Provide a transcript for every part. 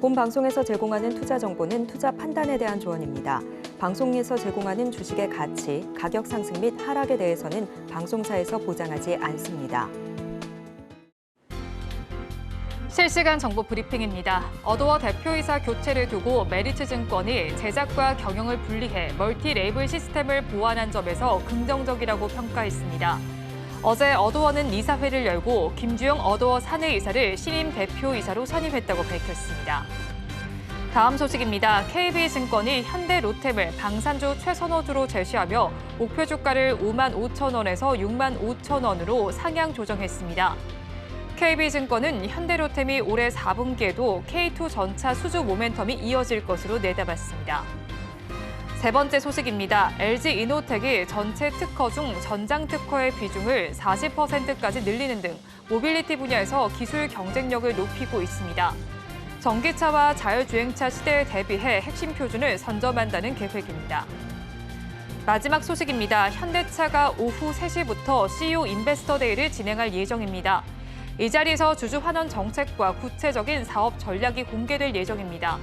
본 방송에서 제공하는 투자 정보는 투자 판단에 대한 조언입니다. 방송에서 제공하는 주식의 가치, 가격 상승 및 하락에 대해서는 방송사에서 보장하지 않습니다. 실시간 정보 브리핑입니다. 어도어 대표이사 교체를 두고 메리츠증권이 제작과 경영을 분리해 멀티 레이블 시스템을 보완한 점에서 긍정적이라고 평가했습니다. 어제 어도어는 이사회를 열고 김주영 어도어 사내이사를 신임 대표이사로 선임했다고 밝혔습니다. 다음 소식입니다. KB증권이 현대로템을 방산주 최선호주로 제시하며 목표 주가를 5만 5천 원에서 6만 5천 원으로 상향 조정했습니다. KB증권은 현대로템이 올해 4분기에도 K2 전차 수주 모멘텀이 이어질 것으로 내다봤습니다. 세 번째 소식입니다. LG이노텍이 전체 특허 중 전장 특허의 비중을 40%까지 늘리는 등 모빌리티 분야에서 기술 경쟁력을 높이고 있습니다. 전기차와 자율주행차 시대에 대비해 핵심 표준을 선점한다는 계획입니다. 마지막 소식입니다. 현대차가 오후 3시부터 CEO 인베스터 데이를 진행할 예정입니다. 이 자리에서 주주 환원 정책과 구체적인 사업 전략이 공개될 예정입니다.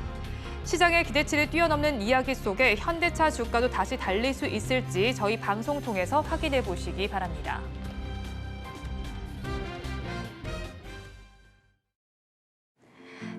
시장의 기대치를 뛰어넘는 이야기 속에 현대차 주가도 다시 달릴 수 있을지 저희 방송 통해서 확인해 보시기 바랍니다.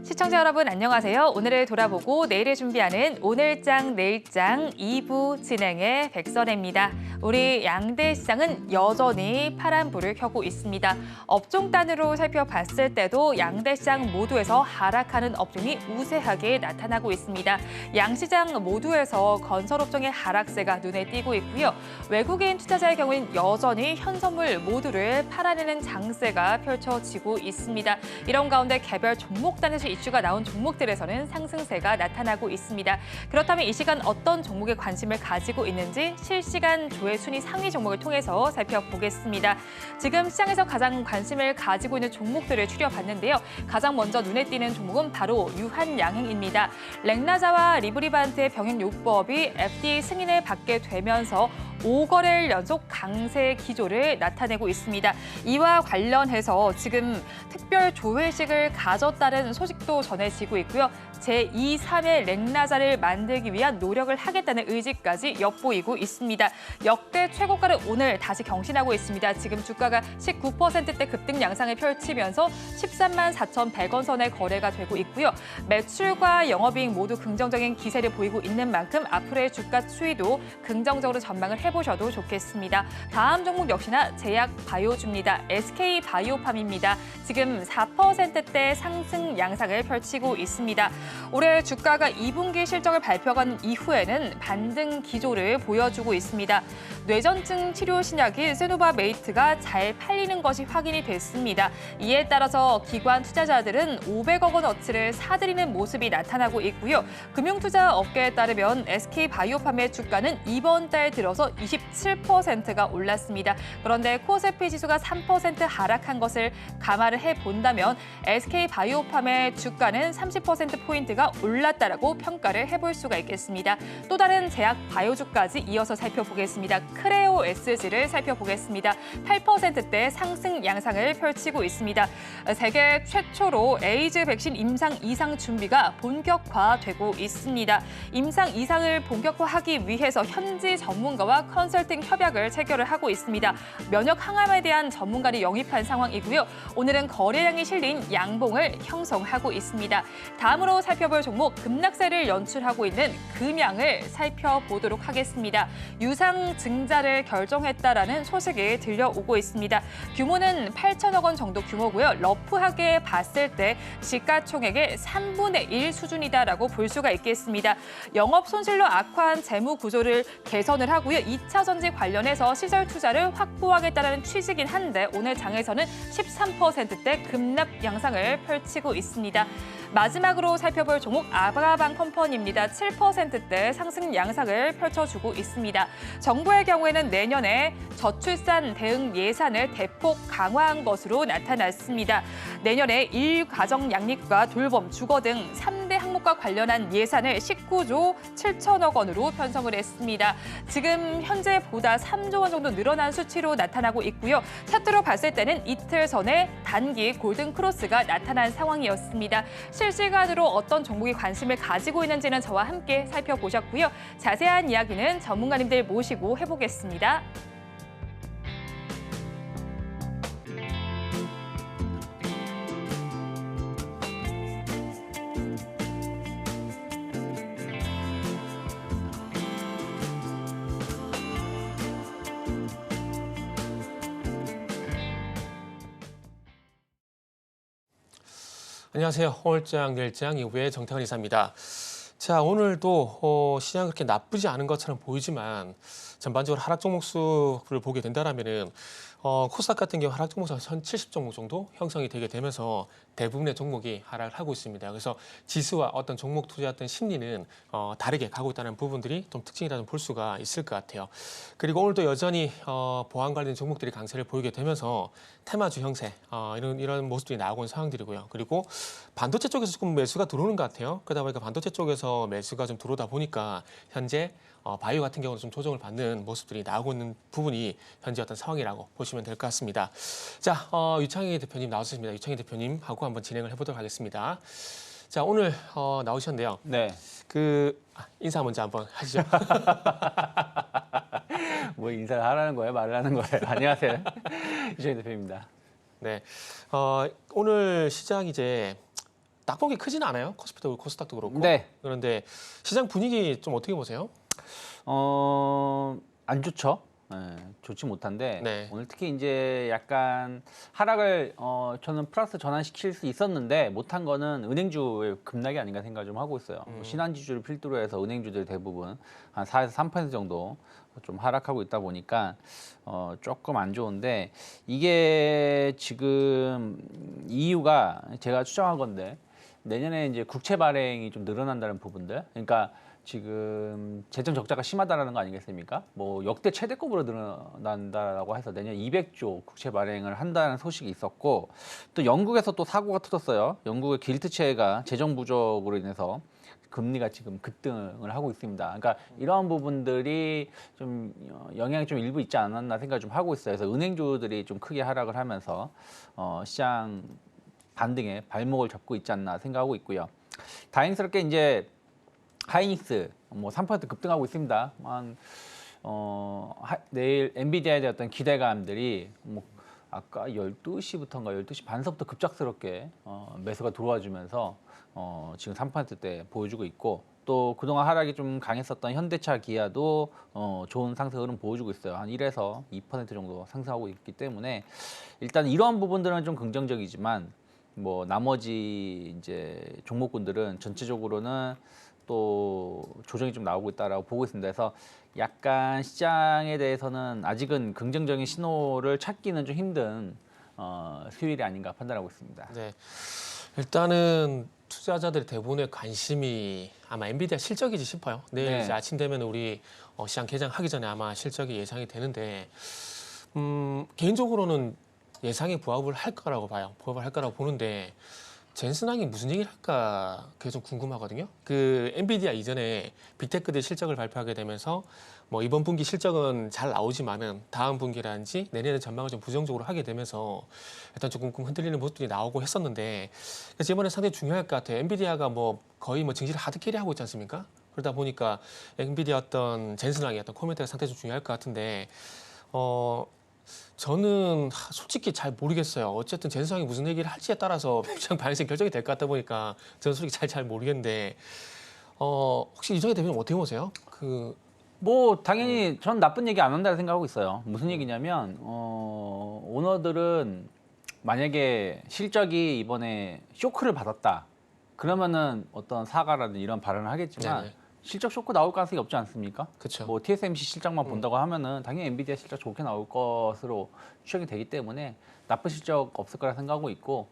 시청자 여러분 안녕하세요. 오늘을 돌아보고 내일을 준비하는 오늘장 내일장 2부 진행의 백선혜입니다. 우리 양대 시장은 여전히 파란불을 켜고 있습니다. 업종 단위로 살펴봤을 때도 양대 시장 모두에서 하락하는 업종이 우세하게 나타나고 있습니다. 양시장 모두에서 건설업종의 하락세가 눈에 띄고 있고요. 외국인 투자자의 경우는 여전히 현선물 모두를 팔아내는 장세가 펼쳐지고 있습니다. 이런 가운데 개별 종목 단에서 이슈가 나온 종목들에서는 상승세가 나타나고 있습니다. 그렇다면 이 시간 어떤 종목에 관심을 가지고 있는지 실시간 조회 순위 상위 종목을 통해서 살펴보겠습니다. 지금 시장에서 가장 관심을 가지고 있는 종목들을 추려봤는데요. 가장 먼저 눈에 띄는 종목은 바로 유한양행입니다. 렉나자와 리브리반트의 병행요법이 FDA 승인을 받게 되면서 5거래일 연속 강세 기조를 나타내고 있습니다. 이와 관련해서 지금 특별 조회식을 가졌다는 소식도 전해지고 있고요. 제2, 3의 렉나자를 만들기 위한 노력을 하겠다는 의지까지 엿보이고 있습니다. 역대 최고가를 오늘 다시 경신하고 있습니다. 지금 주가가 19%대 급등 양상을 펼치면서 13만 4,100원 선의 거래가 되고 있고요. 매출과 영업이익 모두 긍정적인 기세를 보이고 있는 만큼 앞으로의 주가 추이도 긍정적으로 전망을 해보셔도 좋겠습니다. 다음 종목 역시나 제약 바이오주입니다. SK바이오팜입니다. 지금 4%대 상승 양상을 펼치고 있습니다. 올해 주가가 2분기 실적을 발표한 이후에는 반등 기조를 보여주고 있습니다. 뇌전증 치료 신약인 세노바메이트가 잘 팔리는 것이 확인이 됐습니다. 이에 따라서 기관 투자자들은 500억 원어치를 사들이는 모습이 나타나고 있고요. 금융투자 업계에 따르면 SK바이오팜의 주가는 이번 달 들어서 27%가 올랐습니다. 그런데 코스피 지수가 3% 하락한 것을 감안을 해본다면 SK바이오팜의 주가는 30%포인트가 올랐다라고 평가를 해볼 수가 있겠습니다. 또 다른 제약 바이오주까지 이어서 살펴보겠습니다. 크레오 SG를 살펴보겠습니다. 8%대 상승 양상을 펼치고 있습니다. 세계 최초로 에이즈 백신 임상 이상 준비가 본격화되고 있습니다. 임상 이상을 본격화하기 위해서 현지 전문가와 컨설팅 협약을 체결을 하고 있습니다. 면역 항암에 대한 전문가를 영입한 상황이고요. 오늘은 거래량이 실린 양봉을 형성하고 있습니다. 다음으로 살펴볼 종목 급락세를 연출하고 있는 금양을 살펴보도록 하겠습니다. 유상증자를 결정했다라는 소식이 들려오고 있습니다. 규모는 8천억 원 정도 규모고요. 러프하게 봤을 때 시가총액의 3분의 1 수준이다라고 볼 수가 있겠습니다. 영업 손실로 악화한 재무 구조를 개선을 하고요. 2차 전지 관련해서 시설 투자를 확보하겠다는 취지긴 한데 오늘 장에서는 13%대 급락 양상을 펼치고 있습니다. 마지막으로 살펴볼 종목 아브라방 컴퍼니입니다. 7%대 상승 양상을 펼쳐주고 있습니다. 정부의 경우에는 내년에 저출산 대응 예산을 대폭 강화한 것으로 나타났습니다. 내년에 일가정 양립과 돌봄, 주거 등 3대 항목과 사업과 관련한 예산을 19조 7천억 원으로 편성을 했습니다. 지금 현재보다 3조 원 정도 늘어난 수치로 나타나고 있고요. 차트로 봤을 때는 이틀 전에 단기 골든 크로스가 나타난 상황이었습니다. 실시간으로 어떤 종목이 관심을 가지고 있는지는 저와 함께 살펴보셨고요. 자세한 이야기는 전문가님들 모시고 해보겠습니다. 안녕하세요. 오늘장 내일장 이후의 정태환 이사입니다. 자, 오늘도 시장 그렇게 나쁘지 않은 것처럼 보이지만 전반적으로 하락 종목 수를 보게 된다면은 코스닥 같은 경우 하락 종목 수 한 70종목 정도 형성이 되게 되면서 대부분의 종목이 하락을 하고 있습니다. 그래서 지수와 어떤 종목 투자했던 심리는 다르게 가고 있다는 부분들이 좀 특징이라는 볼 수가 있을 것 같아요. 그리고 오늘도 여전히 보안 관련 종목들이 강세를 보이게 되면서 테마주 형세 이런 모습들이 나오고 있는 상황들이고요. 그리고 반도체 쪽에서 조금 매수가 들어오는 것 같아요. 그러다 보니까 반도체 쪽에서 매수가 좀 들어오다 보니까 현재 바이오 같은 경우는 좀 조정을 받는 모습들이 나오고 있는 부분이 현재 어떤 상황이라고 보시면 될 것 같습니다. 자, 유창희 대표님 나오셨습니다. 유창희 대표님하고 한번 진행을 해보도록 하겠습니다. 자, 오늘 나오셨는데요. 네. 인사 먼저 한번 하시죠. 뭐 인사를 하라는 거예요? 말을 하는 거예요? 안녕하세요. 유정희 대표입니다. 네, 오늘 시장 이제 낙폭이 크지는 않아요. 코스피도 그렇고 코스닥도 그렇고. 네. 그런데 시장 분위기 좀 어떻게 보세요? 안 좋죠. 네, 좋지 못한데 네. 오늘 특히 이제 약간 하락을 저는 플러스 전환시킬 수 있었는데 못한 거는 은행주의 급락이 아닌가 생각 좀 하고 있어요. 신한지주를 필두로 해서 은행주들 대부분 한 4에서 3% 정도 좀 하락하고 있다 보니까 조금 안 좋은데 이게 지금 이유가 제가 추정한 건데 내년에 이제 국채 발행이 좀 늘어난다는 부분들, 그러니까 지금 재정 적자가 심하다라는 거 아니겠습니까? 뭐 역대 최대급으로 늘어난다라고 해서 내년 200조 국채 발행을 한다는 소식이 있었고, 또 영국에서 또 사고가 터졌어요. 영국의 길트체가 재정 부족으로 인해서 금리가 지금 급등을 하고 있습니다. 그러니까 이러한 부분들이 좀 영향이 좀 일부 있지 않았나 생각을 좀 하고 있어요. 그래서 은행주들이 좀 크게 하락을 하면서 시장 반등에 발목을 잡고 있지 않나 생각하고 있고요. 다행스럽게 이제 하이닉스 뭐 3% 급등하고 있습니다. 내일 엔비디아에 대한 어떤 기대감들이 뭐 아까 12시부터인가 12시 반서부터 급작스럽게 매수가 들어와 주면서 지금 3%대 보여주고 있고, 또 그동안 하락이 좀 강했었던 현대차, 기아도 좋은 상승 흐름 보여주고 있어요. 한 1에서 2% 정도 상승하고 있기 때문에 일단 이러한 부분들은 좀 긍정적이지만 뭐 나머지 이제 종목군들은 전체적으로는 또 조정이 좀 나오고 있다라고 보고 있습니다. 그래서 약간 시장에 대해서는 아직은 긍정적인 신호를 찾기는 좀 힘든 수요일이 아닌가 판단하고 있습니다. 네, 일단은 투자자들의 대부분의 관심이 아마 엔비디아 실적이지 싶어요. 내일 네. 이제 아침 되면 우리 시장 개장하기 전에 아마 실적이 예상이 되는데 개인적으로는 예상에 부합을 할 거라고 봐요. 부합을 할 거라고 보는데 젠슨항이 무슨 얘기를 할까 그게 좀 궁금하거든요. 그 엔비디아 이전에 빅테크들 실적을 발표하게 되면서 뭐 이번 분기 실적은 잘 나오지만은 다음 분기라든지 내년의 전망을 좀 부정적으로 하게 되면서 일단 조금 흔들리는 모습들이 나오고 했었는데, 그래서 이번에 상당히 중요할 것 같아요. 엔비디아가 뭐 거의 뭐 증시를 하드캐리 하고 있지 않습니까? 그러다 보니까 엔비디아 어떤 젠슨항의 어떤 코멘트가 상당히 좀 중요할 것 같은데 저는 솔직히 잘 모르겠어요. 어쨌든 젠슨항이 무슨 얘기를 할지에 따라서 시장 반응이 결정이 될 것 같다 보니까 저는 솔직히 잘 모르겠는데 혹시 이정희 대표님 어떻게 보세요? 뭐 당연히 전 나쁜 얘기 안 한다고 생각하고 있어요. 무슨 얘기냐면 오너들은 만약에 실적이 이번에 쇼크를 받았다 그러면은 어떤 사과라든 이런 발언을 하겠지만 네네. 실적 쇼크 나올 가능성이 없지 않습니까? 그쵸. 뭐 TSMC 실적만 본다고 하면은 당연히 엔비디아 실적 좋게 나올 것으로 추정이 되기 때문에 나쁜 실적 없을 거라 생각하고 있고,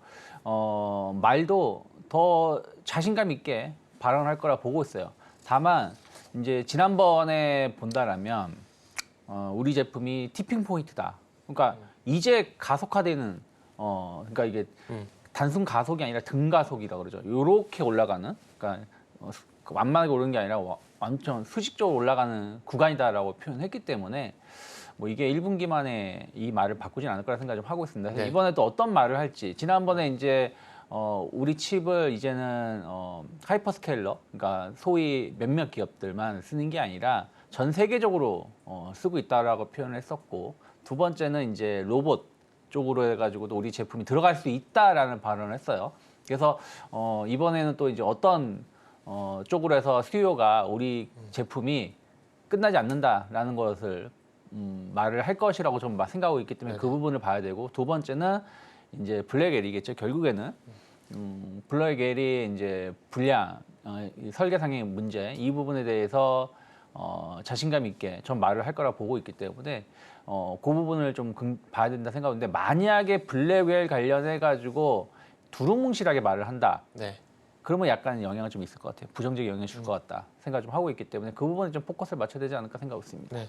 말도 더 자신감 있게 발언할 거라 보고 있어요. 다만 이제 지난번에 본다라면 우리 제품이 티핑 포인트다. 그러니까 이제 가속화되는 그러니까 이게 단순 가속이 아니라 등가속이라고 그러죠. 요렇게 올라가는, 그러니까 완만하게 오르는 게 아니라 완전 수직적으로 올라가는 구간이다라고 표현했기 때문에 뭐 이게 1분기 만에 이 말을 바꾸진 않을 거라 생각 좀 하고 있습니다. 그래서 네. 이번에 또 어떤 말을 할지 지난번에 이제 우리 칩을 이제는 하이퍼스케일러, 그러니까 소위 몇몇 기업들만 쓰는 게 아니라 전 세계적으로 쓰고 있다라고 표현을 했었고, 두 번째는 이제 로봇 쪽으로 해가지고도 우리 제품이 들어갈 수 있다라는 발언을 했어요. 그래서 이번에는 또 이제 어떤 쪽으로 해서 수요가 우리 제품이 끝나지 않는다라는 것을 말을 할 것이라고 좀 생각하고 있기 때문에 그 부분을 봐야 되고, 두 번째는 이제 블랙엘이겠죠. 결국에는 블랙엘이 이제 불량, 이 설계상의 문제 이 부분에 대해서 자신감 있게 전 말을 할 거라 보고 있기 때문에 그 부분을 좀 봐야 된다 생각하는데, 만약에 블랙웰 관련해 가지고 두루뭉실하게 말을 한다. 네. 그러면 약간 영향은 좀 있을 것 같아요. 부정적인 영향을 줄 것 같다 생각 좀 하고 있기 때문에 그 부분에 좀 포커스를 맞춰야 되지 않을까 생각하고 있습니다. 네.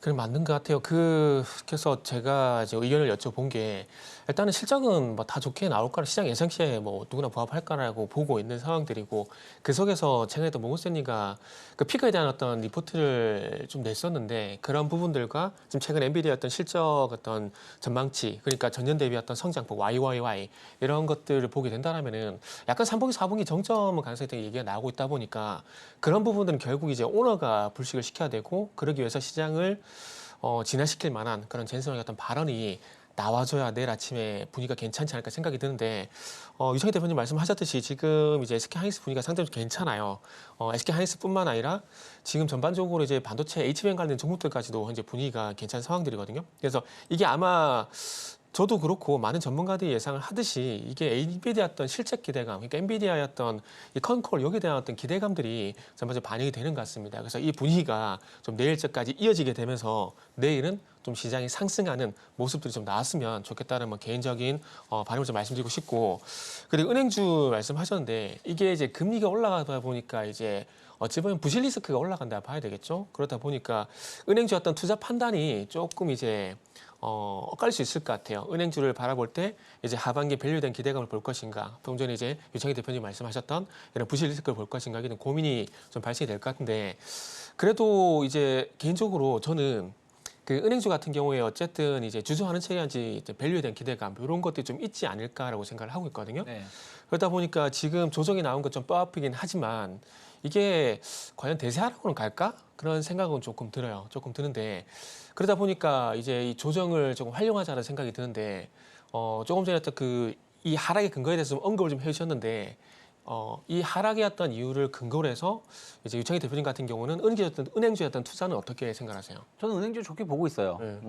그래 맞는 것 같아요. 그래서 제가 이제 의견을 여쭤본 게, 일단은 실적은 뭐 다 좋게 나올 거라 시장 예상치에 뭐 누구나 부합할 거라고 보고 있는 상황들이고, 그 속에서 최근에도 모건스탠리가 그 피크에 대한 어떤 리포트를 좀 냈었는데, 그런 부분들과 지금 최근 엔비디아 어떤 실적 어떤 전망치, 그러니까 전년 대비 어떤 성장폭 YYY 이런 것들을 보게 된다라면은 약간 3분기 4분기 정점 가능성이 되게 얘기가 나오고 있다 보니까, 그런 부분들은 결국 이제 오너가 불식을 시켜야 되고, 그러기 위해서 시장을 진화시킬 만한 그런 젠슨의 어떤 발언이 나와줘야 내일 아침에 분위기가 괜찮지 않을까 생각이 드는데, 유창희 대표님 말씀하셨듯이 지금 이제 SK 하이닉스 분위기가 상당히 괜찮아요. SK 하이닉스뿐만 아니라 지금 전반적으로 이제 반도체 HBM 관련 종목들까지도 현재 분위기가 괜찮은 상황들이거든요. 그래서 이게 아마 저도 그렇고 많은 전문가들이 예상을 하듯이 이게 엔비디아 어떤 실적 기대감, 그러니까 엔비디아의 어떤 이 컨콜 여기에 대한 어떤 기대감들이 전반적으로 반영이 되는 것 같습니다. 그래서 이 분위기가 좀 내일까지 이어지게 되면서 내일은 좀 시장이 상승하는 모습들이 좀 나왔으면 좋겠다는 뭐 개인적인 바람을 좀 말씀드리고 싶고, 그리고 은행주 말씀하셨는데, 이게 이제 금리가 올라가다 보니까 이제 어찌 보면 부실 리스크가 올라간다 봐야 되겠죠. 그러다 보니까 은행주 어떤 투자 판단이 조금 이제 엇갈릴 수 있을 것 같아요. 은행주를 바라볼 때 이제 하반기 밸류된 기대감을 볼 것인가, 좀 전에 이제 유창희 대표님 말씀하셨던 이런 부실 리스크를 볼 것인가, 이런 고민이 좀 발생이 될 것 같은데, 그래도 이제 개인적으로 저는 그 은행주 같은 경우에 어쨌든 이제 주주환원 체계한지 밸류에 대한 기대감 이런 것들이 좀 있지 않을까라고 생각을 하고 있거든요. 네. 그러다 보니까 지금 조정이 나온 것 좀 뼈아프긴 하지만, 이게 과연 대세하락으로 갈까? 그런 생각은 조금 들어요. 조금 드는데, 그러다 보니까 이제 이 조정을 조금 활용하자는 생각이 드는데, 조금 전에 어떤 이 하락의 근거에 대해서 좀 언급을 좀 해주셨는데, 이 하락의 어떤 이유를 근거로 해서 이제 유창희 대표님 같은 경우는 은행주의 어떤 투자는 어떻게 생각하세요? 저는 은행주 좋게 보고 있어요. 네.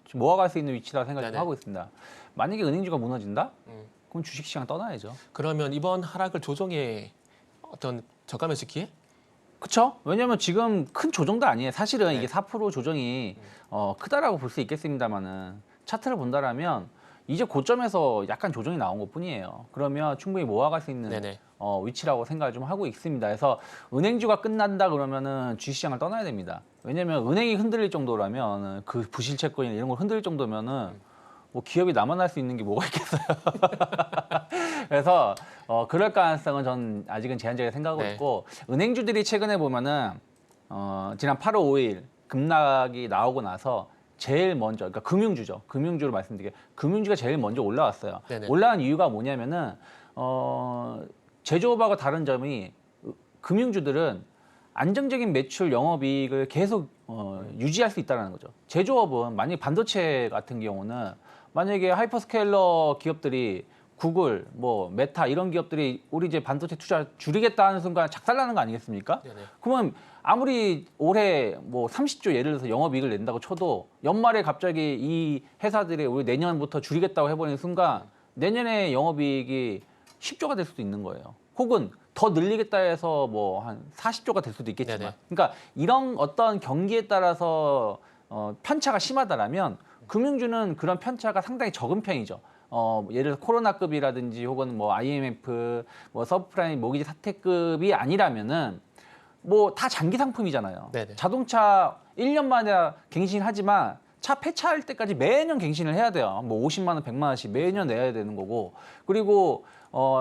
지금 모아갈 수 있는 위치라 생각 좀 네네. 하고 있습니다. 만약에 은행주가 무너진다? 그럼 주식시장 떠나야죠. 그러면 이번 하락을 조정의 어떤 저감에서 기회? 그렇죠? 왜냐하면 지금 큰 조정도 아니에요. 사실은 네. 이게 4% 조정이 크다라고 볼 수 있겠습니다만은, 차트를 본다라면 이제 고점에서 약간 조정이 나온 것뿐이에요. 그러면 충분히 모아갈 수 있는 네네. 위치라고 생각을 좀 하고 있습니다. 그래서 은행주가 끝난다 그러면은 주식시장을 떠나야 됩니다. 왜냐하면 은행이 흔들릴 정도라면, 그 부실 채권이나 이런 걸 흔들릴 정도면은 뭐 기업이 남아날 수 있는 게 뭐가 있겠어요. 그래서 그럴 가능성은 전 아직은 제한적이라 생각하고 네. 있고, 은행주들이 최근에 보면은 지난 8월 5일 급락이 나오고 나서 제일 먼저, 그러니까 금융주죠. 금융주로 말씀드릴게요. 금융주가 제일 먼저 올라왔어요. 네네. 올라간 이유가 뭐냐면은 제조업하고 다른 점이, 금융주들은 안정적인 매출 영업이익을 계속 유지할 수 있다는 거죠. 제조업은 만약에 반도체 같은 경우는 만약에 하이퍼스케일러 기업들이 구글, 뭐 메타 이런 기업들이 우리 이제 반도체 투자 줄이겠다 하는 순간 작살나는 거 아니겠습니까? 네네. 그러면 아무리 올해 뭐 30조 예를 들어서 영업이익을 낸다고 쳐도 연말에 갑자기 이 회사들이 우리 내년부터 줄이겠다고 해버리는 순간 내년에 영업이익이 10조가 될 수도 있는 거예요. 혹은 더 늘리겠다 해서 뭐 한 40조가 될 수도 있겠지만, 네네. 그러니까 이런 어떤 경기에 따라서 편차가 심하다라면 금융주는 그런 편차가 상당히 적은 편이죠. 예를 들어 코로나급이라든지 혹은 뭐 IMF, 뭐 서브프라임 모기지 사태급이 아니라면은 뭐 다 장기 상품이잖아요. 네네. 자동차 1년 만에 갱신하지만 차 폐차할 때까지 매년 갱신을 해야 돼요. 뭐 50만 원, 100만 원씩 매년 내야 되는 거고, 그리고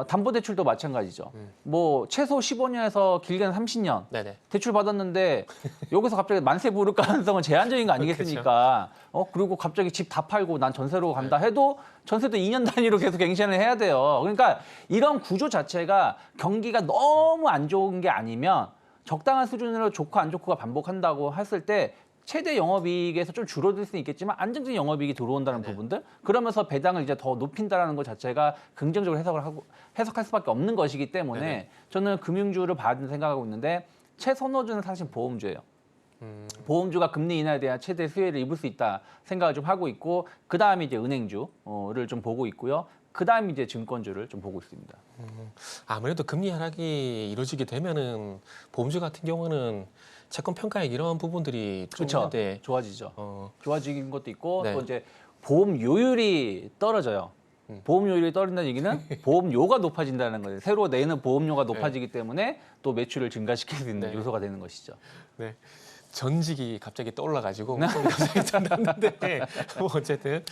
담보대출도 마찬가지죠. 뭐 최소 15년에서 길게는 30년 네네. 대출 받았는데 여기서 갑자기 만세 부를 가능성은 제한적인 거 아니겠습니까? 그리고 갑자기 집 다 팔고 난 전세로 간다 해도 전세도 2년 단위로 계속 갱신을 해야 돼요. 그러니까 이런 구조 자체가 경기가 너무 안 좋은 게 아니면 적당한 수준으로 좋고 안 좋고가 반복한다고 했을 때 최대 영업이익에서 좀 줄어들 수는 있겠지만 안정적인 영업이익이 들어온다는 부분들 그러면서 배당을 이제 더 높인다라는 것 자체가 긍정적으로 해석할 수밖에 없는 것이기 때문에 네네. 저는 금융주를 봐야 된다고 생각하고 있는데 최선호주는 사실 보험주예요. 보험주가 금리 인하에 대한 최대 수혜를 입을 수 있다 생각을 좀 하고 있고 그 다음에 이제 은행주를 좀 보고 있고요. 그 다음에 이제 증권주를 좀 보고 있습니다. 아무래도 금리 하락이 이루어지게 되면은 보험주 같은 경우는 채권 평가액 이런 부분들이 좀 그렇죠. 있는데 좋아지죠. 좋아지는 것도 있고 네. 또 이제 보험료율이 떨어져요. 보험료율이 떨어진다는 얘기는 보험료가 높아진다는 거예요. 새로 내는 보험료가 높아지기 때문에 또 매출을 증가시킬 수 있는 네. 요소가 되는 것이죠. 네. 전직이 갑자기 떠올라가지고 갑자기 생각났는데 뭐 어쨌든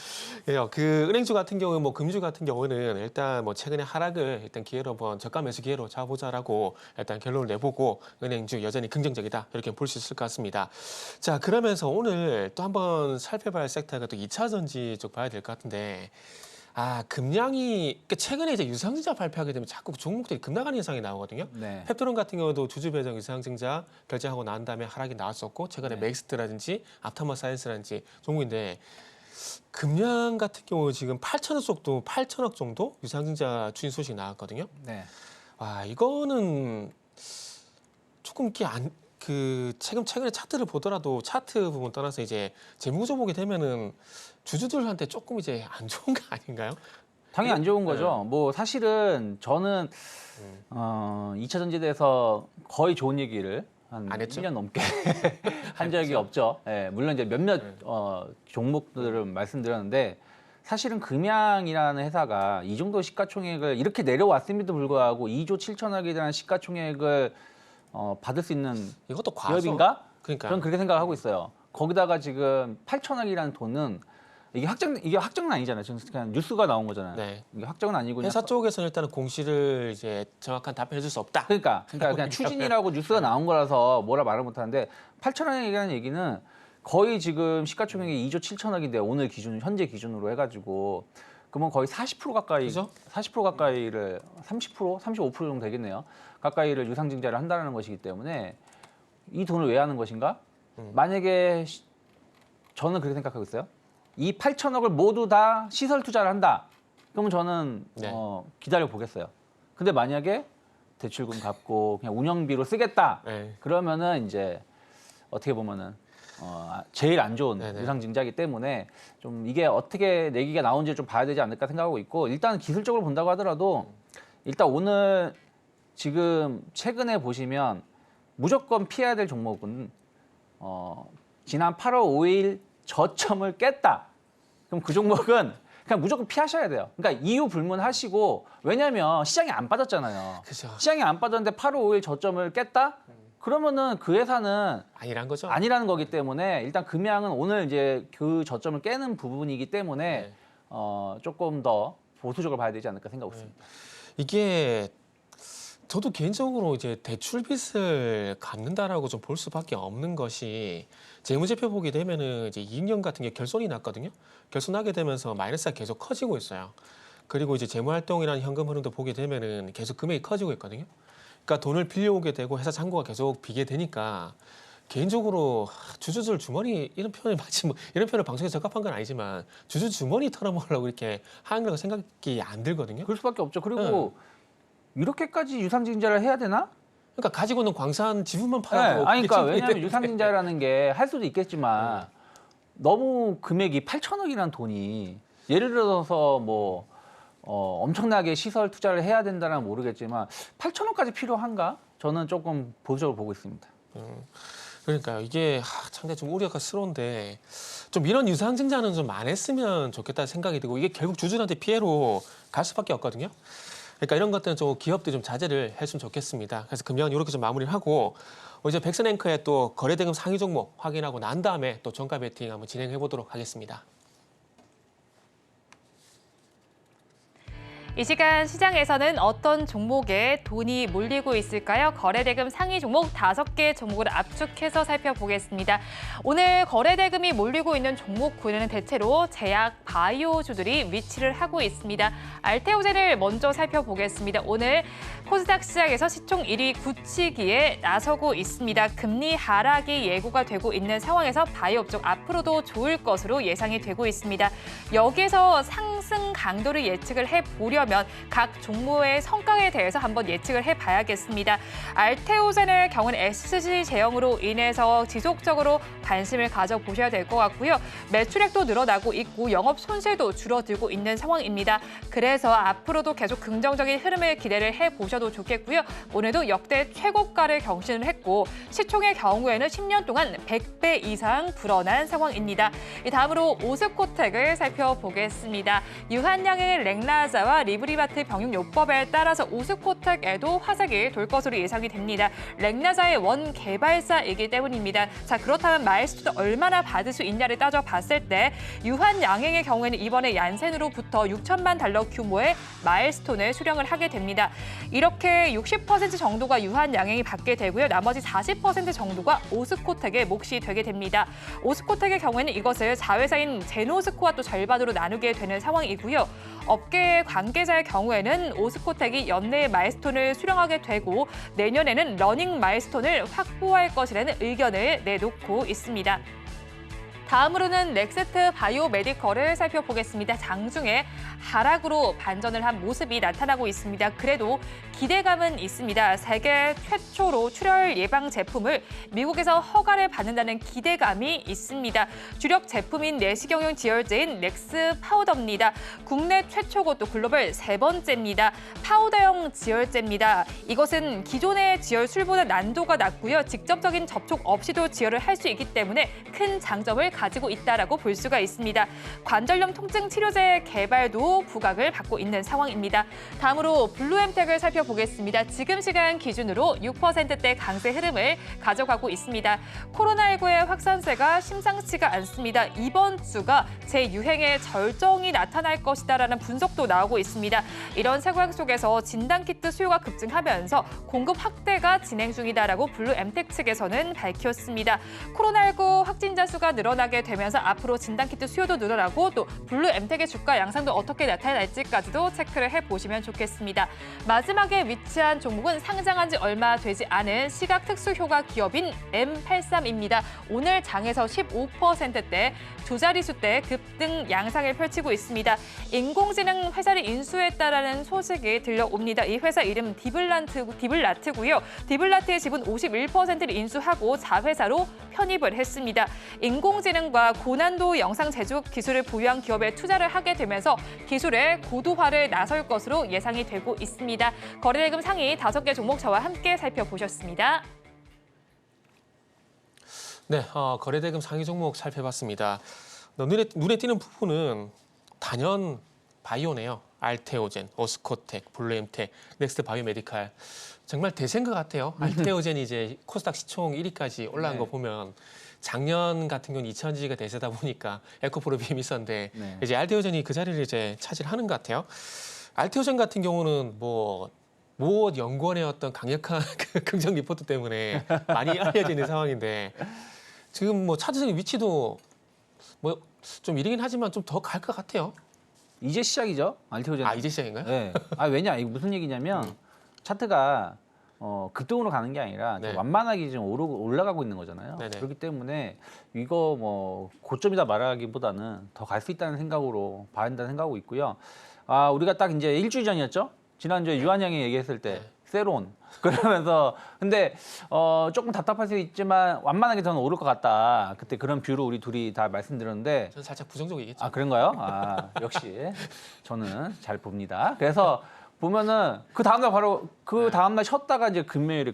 그 은행주 같은 경우 뭐 금주 같은 경우는 일단 뭐 최근에 하락을 일단 기회로 한번 저가 매수 기회로 잡아보자라고 일단 결론을 내보고 은행주 여전히 긍정적이다 이렇게 볼 수 있을 것 같습니다. 자 그러면서 오늘 또 한번 살펴봐야 할 섹터가 또 2차 전지 쪽 봐야 될 것 같은데. 금량이 그러니까 최근에 이제 유상증자 발표하게 되면 자꾸 종목들이 급락하는 현상이 나오거든요. 네. 펩토론 같은 경우도 주주 배정 유상증자 결제하고 난 다음에 하락이 나왔었고 최근에 네. 맥스트라든지 앞터머 사이언스라든지 종목인데 금량 같은 경우 지금 8천억 정도 유상증자 추진 소식이 나왔거든요. 네. 와 이거는 조금 이렇게 최근에 차트를 보더라도 차트 부분 떠나서 이제 재무구조 보게 되면은 주주들한테 조금 이제 안 좋은 거 아닌가요? 당연히 안 좋은 거죠. 뭐 사실은 저는 2차 전지에 대해서 거의 좋은 얘기를 한 안 했죠? 1년 넘게 한 적이 없죠. 예, 물론 이제 몇몇 종목들을 말씀드렸는데 사실은 금양이라는 회사가 이 정도 시가총액을 이렇게 내려왔음에도 불구하고 2조 7천억에 대한 시가총액을 받을 수 있는 이것도 과소. 기업인가? 그러니까 저는 그렇게 생각하고 있어요. 거기다가 지금 8천억이라는 돈은 이게 확정은 아니잖아요. 지금 그냥 뉴스가 나온 거잖아요. 네. 이게 확정은 아니고 그냥 회사 쪽에서는 일단은 공시를 이제 정확한 답변해 줄 수 없다. 그러니까 그냥 추진이라고 뉴스가 나온 거라서 뭐라 말을 못 하는데 8천억이라는 얘기는 거의 지금 시가총액이 2조 7천억인데 오늘 기준 현재 기준으로 해가지고 그러면 거의 40% 가까이 그죠? 40% 가까이를 30% 35% 정도 되겠네요. 가까이를 유상증자를 한다는 것이기 때문에 이 돈을 왜 하는 것인가? 만약에 저는 그렇게 생각하고 있어요. 이 8천억을 모두 다 시설 투자를 한다. 그러면 저는 네. 기다려 보겠어요. 근데 만약에 대출금 갚고 그냥 운영비로 쓰겠다. 네. 그러면은 이제 어떻게 보면은 제일 안 좋은 네네. 유상증자이기 때문에 좀 이게 어떻게 내기가 나온지 좀 봐야 되지 않을까 생각하고 있고 일단 기술적으로 본다고 하더라도 일단 오늘 지금 최근에 보시면 무조건 피해야 될 종목은 지난 8월 5일 저점을 깼다. 그럼 그 종목은 그냥 무조건 피하셔야 돼요. 그러니까 이유 불문하시고 왜냐하면 시장이 안 빠졌잖아요. 그죠. 시장이 안 빠졌는데 8월 5일 저점을 깼다? 그러면은 그 회사는 아니란 거죠. 아니라는 거기 때문에 일단 금양은 오늘 이제 그 저점을 깨는 부분이기 때문에 네. 조금 더 보수적으로 봐야 되지 않을까 생각하고 있습니다. 이게 저도 개인적으로 이제 대출 빚을 갚는다라고 좀 볼 수밖에 없는 것이 재무제표 보게 되면은 이제 2년 같은 게 결손이 났거든요. 결손하게 되면서 마이너스가 계속 커지고 있어요. 그리고 이제 재무활동이라는 현금 흐름도 보게 되면은 계속 금액이 커지고 있거든요. 그러니까 돈을 빌려오게 되고 회사 잔고가 계속 비게 되니까 개인적으로 주주들 주머니 이런 표현이 마치 뭐 이런 표현을 방송에 적합한 건 아니지만 주주 주머니 털어먹으려고 이렇게 하는 거라고 생각이 안 들거든요. 그럴 수밖에 없죠. 그리고 이렇게까지 유상증자를 해야 되나? 그러니까 가지고 있는 광산 지분만 네, 팔아도 아니, 그러니까 그게 왜냐하면 충분히 유상증자라는 게 할 수도 있겠지만 너무 금액이 8천억이라는 돈이 예를 들어서 뭐 엄청나게 시설 투자를 해야 된다는 모르겠지만 8천억까지 필요한가? 저는 조금 보수적으로 보고 있습니다. 그러니까 이게 상당히 좀 우려스러운데 좀 이런 유상증자는 좀 안 했으면 좋겠다는 생각이 들고 이게 결국 주주들한테 피해로 갈 수밖에 없거든요. 그러니까 이런 것들은 좀 기업들이 좀 자제를 했으면 좋겠습니다. 그래서 금양은 이렇게 좀 마무리를 하고 이제 백선앵커의 또 거래대금 상위 종목 확인하고 난 다음에 또 종가 배팅 한번 진행해 보도록 하겠습니다. 이 시간 시장에서는 어떤 종목에 돈이 몰리고 있을까요? 거래대금 상위 종목 5개 종목을 압축해서 살펴보겠습니다. 오늘 거래대금이 몰리고 있는 종목군은 대체로 제약, 바이오주들이 위치를 하고 있습니다. 알테오젠을 먼저 살펴보겠습니다. 오늘 코스닥 시장에서 시총 1위 굳히기에 나서고 있습니다. 금리 하락이 예고가 되고 있는 상황에서 바이오 업종 앞으로도 좋을 것으로 예상이 되고 있습니다. 여기에서 상승 강도를 예측을 해보려면 각 종목의 성과에 대해서 한번 예측을 해봐야겠습니다. 알테오젠의 경우는 SC 제형으로 인해서 지속적으로 관심을 가져보셔야 될 것 같고요. 매출액도 늘어나고 있고 영업 손실도 줄어들고 있는 상황입니다. 그래서 앞으로도 계속 긍정적인 흐름을 기대를 해보셔도 좋겠고요. 오늘도 역대 최고가를 경신을 했고 시총의 경우에는 10년 동안 100배 이상 불어난 상황입니다. 다음으로 오스코텍을 살펴보겠습니다. 유한양의 렉나자와 리브리바트 병용요법에 따라서 오스코텍에도 화색이 돌 것으로 예상이 됩니다. 렉나자의 원 개발사이기 때문입니다. 자, 그렇다면 마일스톤을 얼마나 받을 수 있냐를 따져봤을 때 유한양행의 경우에는 이번에 얀센으로부터 6천만 달러 규모의 마일스톤을 수령을 하게 됩니다. 이렇게 60% 정도가 유한양행이 받게 되고요. 나머지 40% 정도가 오스코텍의 몫이 되게 됩니다. 오스코텍의 경우에는 이것을 자회사인 제노스코와 또 절반으로 나누게 되는 상황이고요. 업계 관계자의 경우에는 오스코텍이 연내에 마일스톤을 수령하게 되고 내년에는 러닝 마일스톤을 확보할 것이라는 의견을 내놓고 있습니다. 다음으로는 넥스트 바이오메디컬을 살펴보겠습니다. 장중에 하락으로 반전을 한 모습이 나타나고 있습니다. 그래도 기대감은 있습니다. 세계 최초로 출혈 예방 제품을 미국에서 허가를 받는다는 기대감이 있습니다. 주력 제품인 내시경용 지혈제인 넥스 파우더입니다. 국내 최초고 또 글로벌 3번째입니다. 파우더형 지혈제입니다. 이것은 기존의 지혈술보다 난도가 낮고요. 직접적인 접촉 없이도 지혈을 할 수 있기 때문에 큰 장점을 가지고 있다라고 볼 수가 있습니다. 관절염 통증 치료제 개발도 부각을 받고 있는 상황입니다. 다음으로 블루엠텍을 살펴보겠습니다. 지금 시간 기준으로 6%대 강세 흐름을 가져가고 있습니다. 코로나19의 확산세가 심상치가 않습니다. 이번 주가 재유행의 절정이 나타날 것이다라는 분석도 나오고 있습니다. 이런 상황 속에서 진단키트 수요가 급증하면서 공급 확대가 진행 중이다라고 블루엠텍 측에서는 밝혔습니다. 코로나19 확진자 수가 늘어나게 되면서 앞으로 진단키트 수요도 늘어나고 또 블루엠텍의 주가 양상도 어떻게 나타날지까지도 체크를 해보시면 좋겠습니다. 마지막에 위치한 종목은 상장한 지 얼마 되지 않은 시각특수효과 기업인 M83입니다. 오늘 장에서 15%대 조자리수대 급등 양상을 펼치고 있습니다. 인공지능 회사를 인수했다라는 소식이 들려옵니다. 이 회사 이름 디블라트고요. 디블라트의 지분 51%를 인수하고 자회사로 편입을 했습니다. 인공지능과 고난도 영상 제조 기술을 보유한 기업에 투자를 하게 되면서 기술의 고도화를 나설 것으로 예상이 되고 있습니다. 거래대금 상위 5개 종목 저와 함께 살펴보셨습니다. 네, 거래대금 상위 종목 살펴봤습니다. 눈에 띄는 부분은 단연 바이오네요. 알테오젠, 오스코텍, 블루엠텍, 넥스트 바이오메디칼. 정말 대세인 것 같아요. 알테오젠이 이제 코스닥 시총 1위까지 올라간 거 보면 작년 같은 경우는 2000지가 대세다 보니까 에코프로비엠이 있었는데 이제 알테오젠이 그 자리를 이제 차지하는 것 같아요. 알테오젠 같은 경우는 모 연구원의 어떤 강력한 긍정 리포트 때문에 많이 알려져 있는 상황인데 지금 뭐 차트적인 위치도 뭐 좀 이르긴 하지만 좀 더 갈 것 같아요. 이제 시작이죠. 알테오젠. 이제 시작인가요? 네. 왜냐? 이거 무슨 얘기냐면 차트가 급등으로 가는 게 아니라 네. 완만하게 지금 올라가고 있는 거잖아요. 네네. 그렇기 때문에 이거 뭐 고점이다 말하기보다는 더 갈 수 있다는 생각으로 봐야 한다는 생각하고 있고요. 우리가 딱 이제 일주일 전이었죠. 지난주에 유한양이 얘기했을 때 세론 그러면서 근데 조금 답답할 수 있지만 완만하게 저는 오를 것 같다. 그때 그런 뷰로 우리 둘이 다 말씀드렸는데 저는 살짝 부정적이겠죠. 그런가요? 역시 저는 잘 봅니다. 그래서 보면은 그 다음날 바로 그 다음날 쉬었다가 이제 금요일에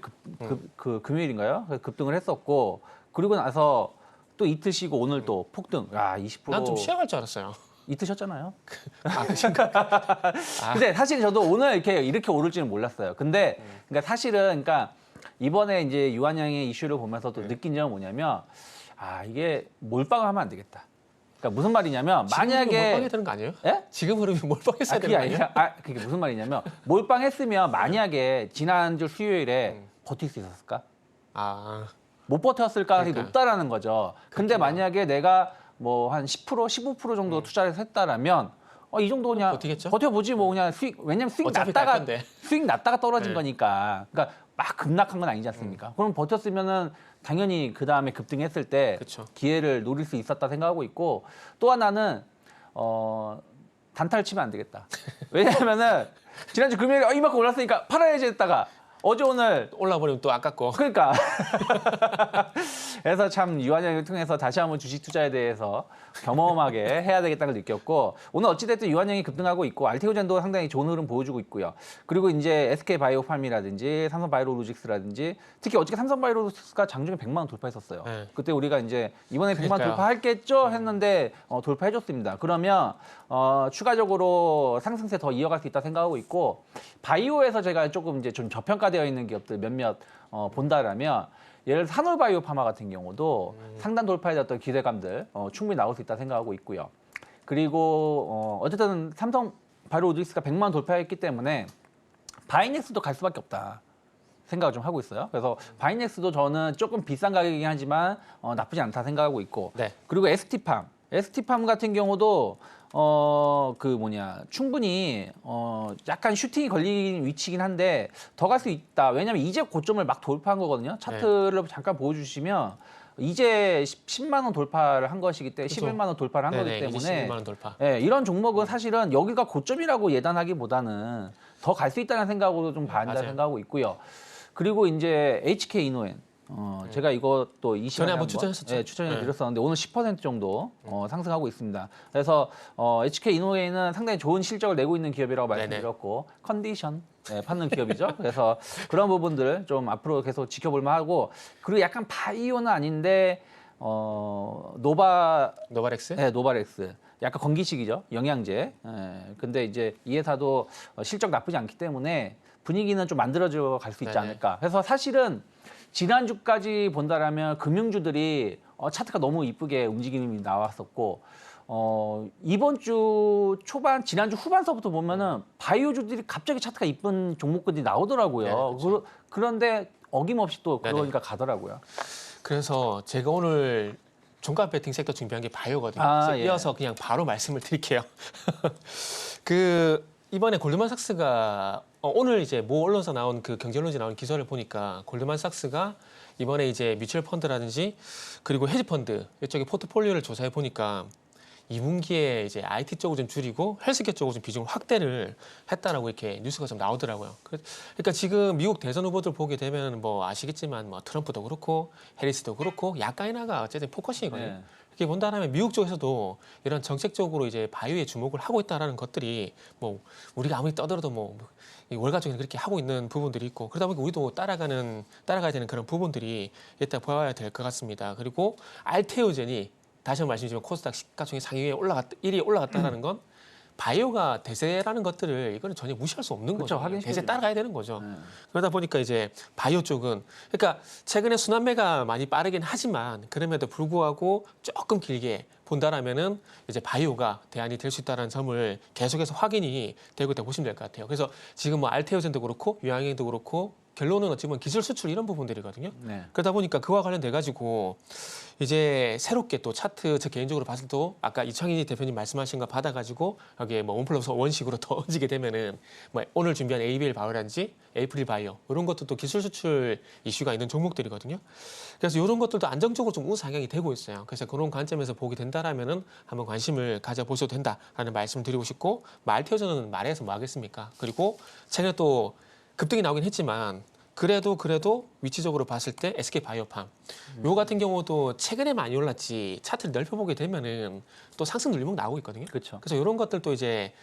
금요일인가요? 급등을 했었고 그리고 나서 또 이틀 쉬고 오늘 또 폭등. 20%. 난 좀 쉬어갈 줄 알았어요. 이틀 쉬었잖아요. 그러신가? 근데 사실 저도 오늘 이렇게 오를지는 몰랐어요. 근데 그러니까 사실은 이번에 이제 유한양의 이슈를 보면서 또 느낀 점은 뭐냐면 이게 몰빵을 하면 안 되겠다. 그러니까 무슨 말이냐면 몰빵해야 만약에 되는 거 아니에요? 예? 지금 흐름이 몰빵했어야 그게 되는 거 아니에요? 아니라 그게 무슨 말이냐면 몰빵했으면 만약에 지난주 수요일에 버틸 수 있었을까? 아, 못 버텼을 가능성이 그러니까요. 높다라는 거죠. 근데 만약에 내가 뭐 한 10%, 15% 정도 투자를 했다라면 이 정도 그냥 버티겠죠? 버텨보지 뭐 그냥 수익 왜냐면 수익 어차피 날 났다가 건데. 수익 났다가 떨어진 네. 거니까 그러니까 막 급락한 건 아니지 않습니까? 그럼 버텼으면은 당연히 그 다음에 급등했을 때 그쵸. 기회를 노릴 수 있었다 생각하고 있고 또 하나는 단타를 치면 안 되겠다. 왜냐하면은 지난주 금요일에 이만큼 올랐으니까 팔아야지 했다가 어제 오늘 올라버리면 또 아깝고. 그러니까 그래서 참 유한양을 통해서 다시 한번 주식 투자에 대해서 겸허하게 해야 되겠다는 걸 느꼈고 오늘 어찌됐든 유한양이 급등하고 있고 알테오젠도 상당히 좋은 흐름 보여주고 있고요. 그리고 이제 SK바이오팜이라든지 삼성바이오로직스라든지 특히 어저께 삼성바이오로직스가 장중에 100만 원 돌파했었어요. 네. 그때 우리가 이제 이번에 100만 원 그러니까요. 돌파했겠죠 했는데 돌파해줬습니다. 그러면 추가적으로 상승세 더 이어갈 수 있다 생각하고 있고 바이오에서 제가 조금 이제 좀 저평가되어 있는 기업들 몇몇 본다라면 예를 들어 산울바이오파마 같은 경우도 상단 돌파에 대한 어떤 기대감들 충분히 나올 수 있다 생각하고 있고요. 그리고 어쨌든 삼성 바이오로직스가 100만 원 돌파했기 때문에 바이넥스도 갈 수밖에 없다 생각을 좀 하고 있어요. 그래서 바이넥스도 저는 조금 비싼 가격이긴 하지만 나쁘지 않다 생각하고 있고 네. 그리고 ST팜 같은 경우도 충분히 약간 슈팅이 걸린 위치긴 한데 더 갈 수 있다. 왜냐면 이제 고점을 막 돌파한 거거든요. 차트를 잠깐 보여주시면 이제 10만 원 돌파를 한 것이기 때문에 그렇죠. 11만 원 돌파를 한 네네, 거기 이제 때문에 11만 원 돌파. 예, 이런 종목은 사실은 여기가 고점이라고 예단하기보다는 더 갈 수 있다는 생각으로 좀 봐야 한다 맞아요. 생각하고 있고요. 그리고 이제 HK 이노엔 제가 이것도 이 시간에 전에 한번 추천했었죠. 예, 추천해 네. 드렸었는데 오늘 10% 정도 상승하고 있습니다. 그래서 HK 이노엔은 상당히 좋은 실적을 내고 있는 기업이라고 네네. 말씀드렸고 컨디션 파는 기업이죠. 그래서 그런 부분들 좀 앞으로 계속 지켜볼 만하고 그리고 약간 바이오는 아닌데 노바렉스? 네, 노바렉스. 약간 건기식이죠. 영양제. 예, 근데 이제 이 회사도 실적 나쁘지 않기 때문에 분위기는 좀 만들어져 갈 수 있지 네네. 않을까. 그래서 사실은 지난주까지 본다라면 금융주들이 차트가 너무 이쁘게 움직임이 나왔었고 이번 주 초반, 지난주 후반서부터 보면은 바이오주들이 갑자기 차트가 이쁜 종목들이 나오더라고요. 네, 그렇죠. 그런데 어김없이 또 네네. 그러니까 가더라고요. 그래서 제가 오늘 종가 배팅 섹터 준비한 게 바이오거든요. 아, 그래서 예. 이어서 그냥 바로 말씀을 드릴게요. 이번에 골드만삭스가 오늘 이제 모 언론사 나온 그 경제론지 나온 기사를 보니까 골드만삭스가 이번에 이제 뮤추얼 펀드라든지 그리고 헤지 펀드 이쪽에 포트폴리오를 조사해 보니까 2분기에 이제 IT 쪽을 좀 줄이고 헬스케어 쪽으로 좀 비중을 확대를 했다라고 이렇게 뉴스가 좀 나오더라고요. 그러니까 지금 미국 대선 후보들 보게 되면 뭐 아시겠지만 뭐 트럼프도 그렇고 해리스도 그렇고 약간이나가 어쨌든 포커싱이거든요. 네. 이렇게 본다면 미국 쪽에서도 이런 정책적으로 이제 바이오에 주목을 하고 있다라는 것들이 뭐 우리가 아무리 떠들어도 뭐 월가적으로 그렇게 하고 있는 부분들이 있고 그러다 보니까 우리도 따라가야 되는 그런 부분들이 일단 보아야 될 것 같습니다. 그리고 알테오젠이 다시 한번 말씀드리면 코스닥 시가총액 상위에 1위에 올라갔다는 건 바이오가 대세라는 것들을 이거는 전혀 무시할 수 없는 그렇죠. 거죠. 확인시켜야죠. 대세 따라가야 되는 거죠. 네. 그러다 보니까 이제 바이오 쪽은 그러니까 최근에 순환매가 많이 빠르긴 하지만 그럼에도 불구하고 조금 길게 본다라면은 이제 바이오가 대안이 될 수 있다는 점을 계속해서 확인이 되고 있다고 보시면 될 것 같아요. 그래서 지금 뭐 알테오젠도 그렇고 유양행도 그렇고 결론은 어찌 보면 기술 수출 이런 부분들이거든요. 네. 그러다 보니까 그와 관련돼 가지고 이제 새롭게 또 차트 저 개인적으로 봤을 때 아까 이창희 대표님 말씀하신 거 받아가지고 여기에 뭐 1+1식으로 더 얹게 되면은 뭐 오늘 준비한 ABL 바이오라든지 에이프릴 바이오 이런 것도 또 기술 수출 이슈가 있는 종목들이거든요. 그래서 이런 것들도 안정적으로 좀 우상향이 되고 있어요. 그래서 그런 관점에서 보게 된다라면은 한번 관심을 가져보셔도 된다라는 말씀 드리고 싶고 말테오전은 말해서 뭐 하겠습니까? 그리고 최근에 또 급등이 나오긴 했지만 그래도 위치적으로 봤을 때 SK 바이오팜 요 같은 경우도 최근에 많이 올랐지 차트를 넓혀보게 되면은 또 상승 눌림목 나오고 있거든요. 그렇죠. 그래서 이런 것들도 이제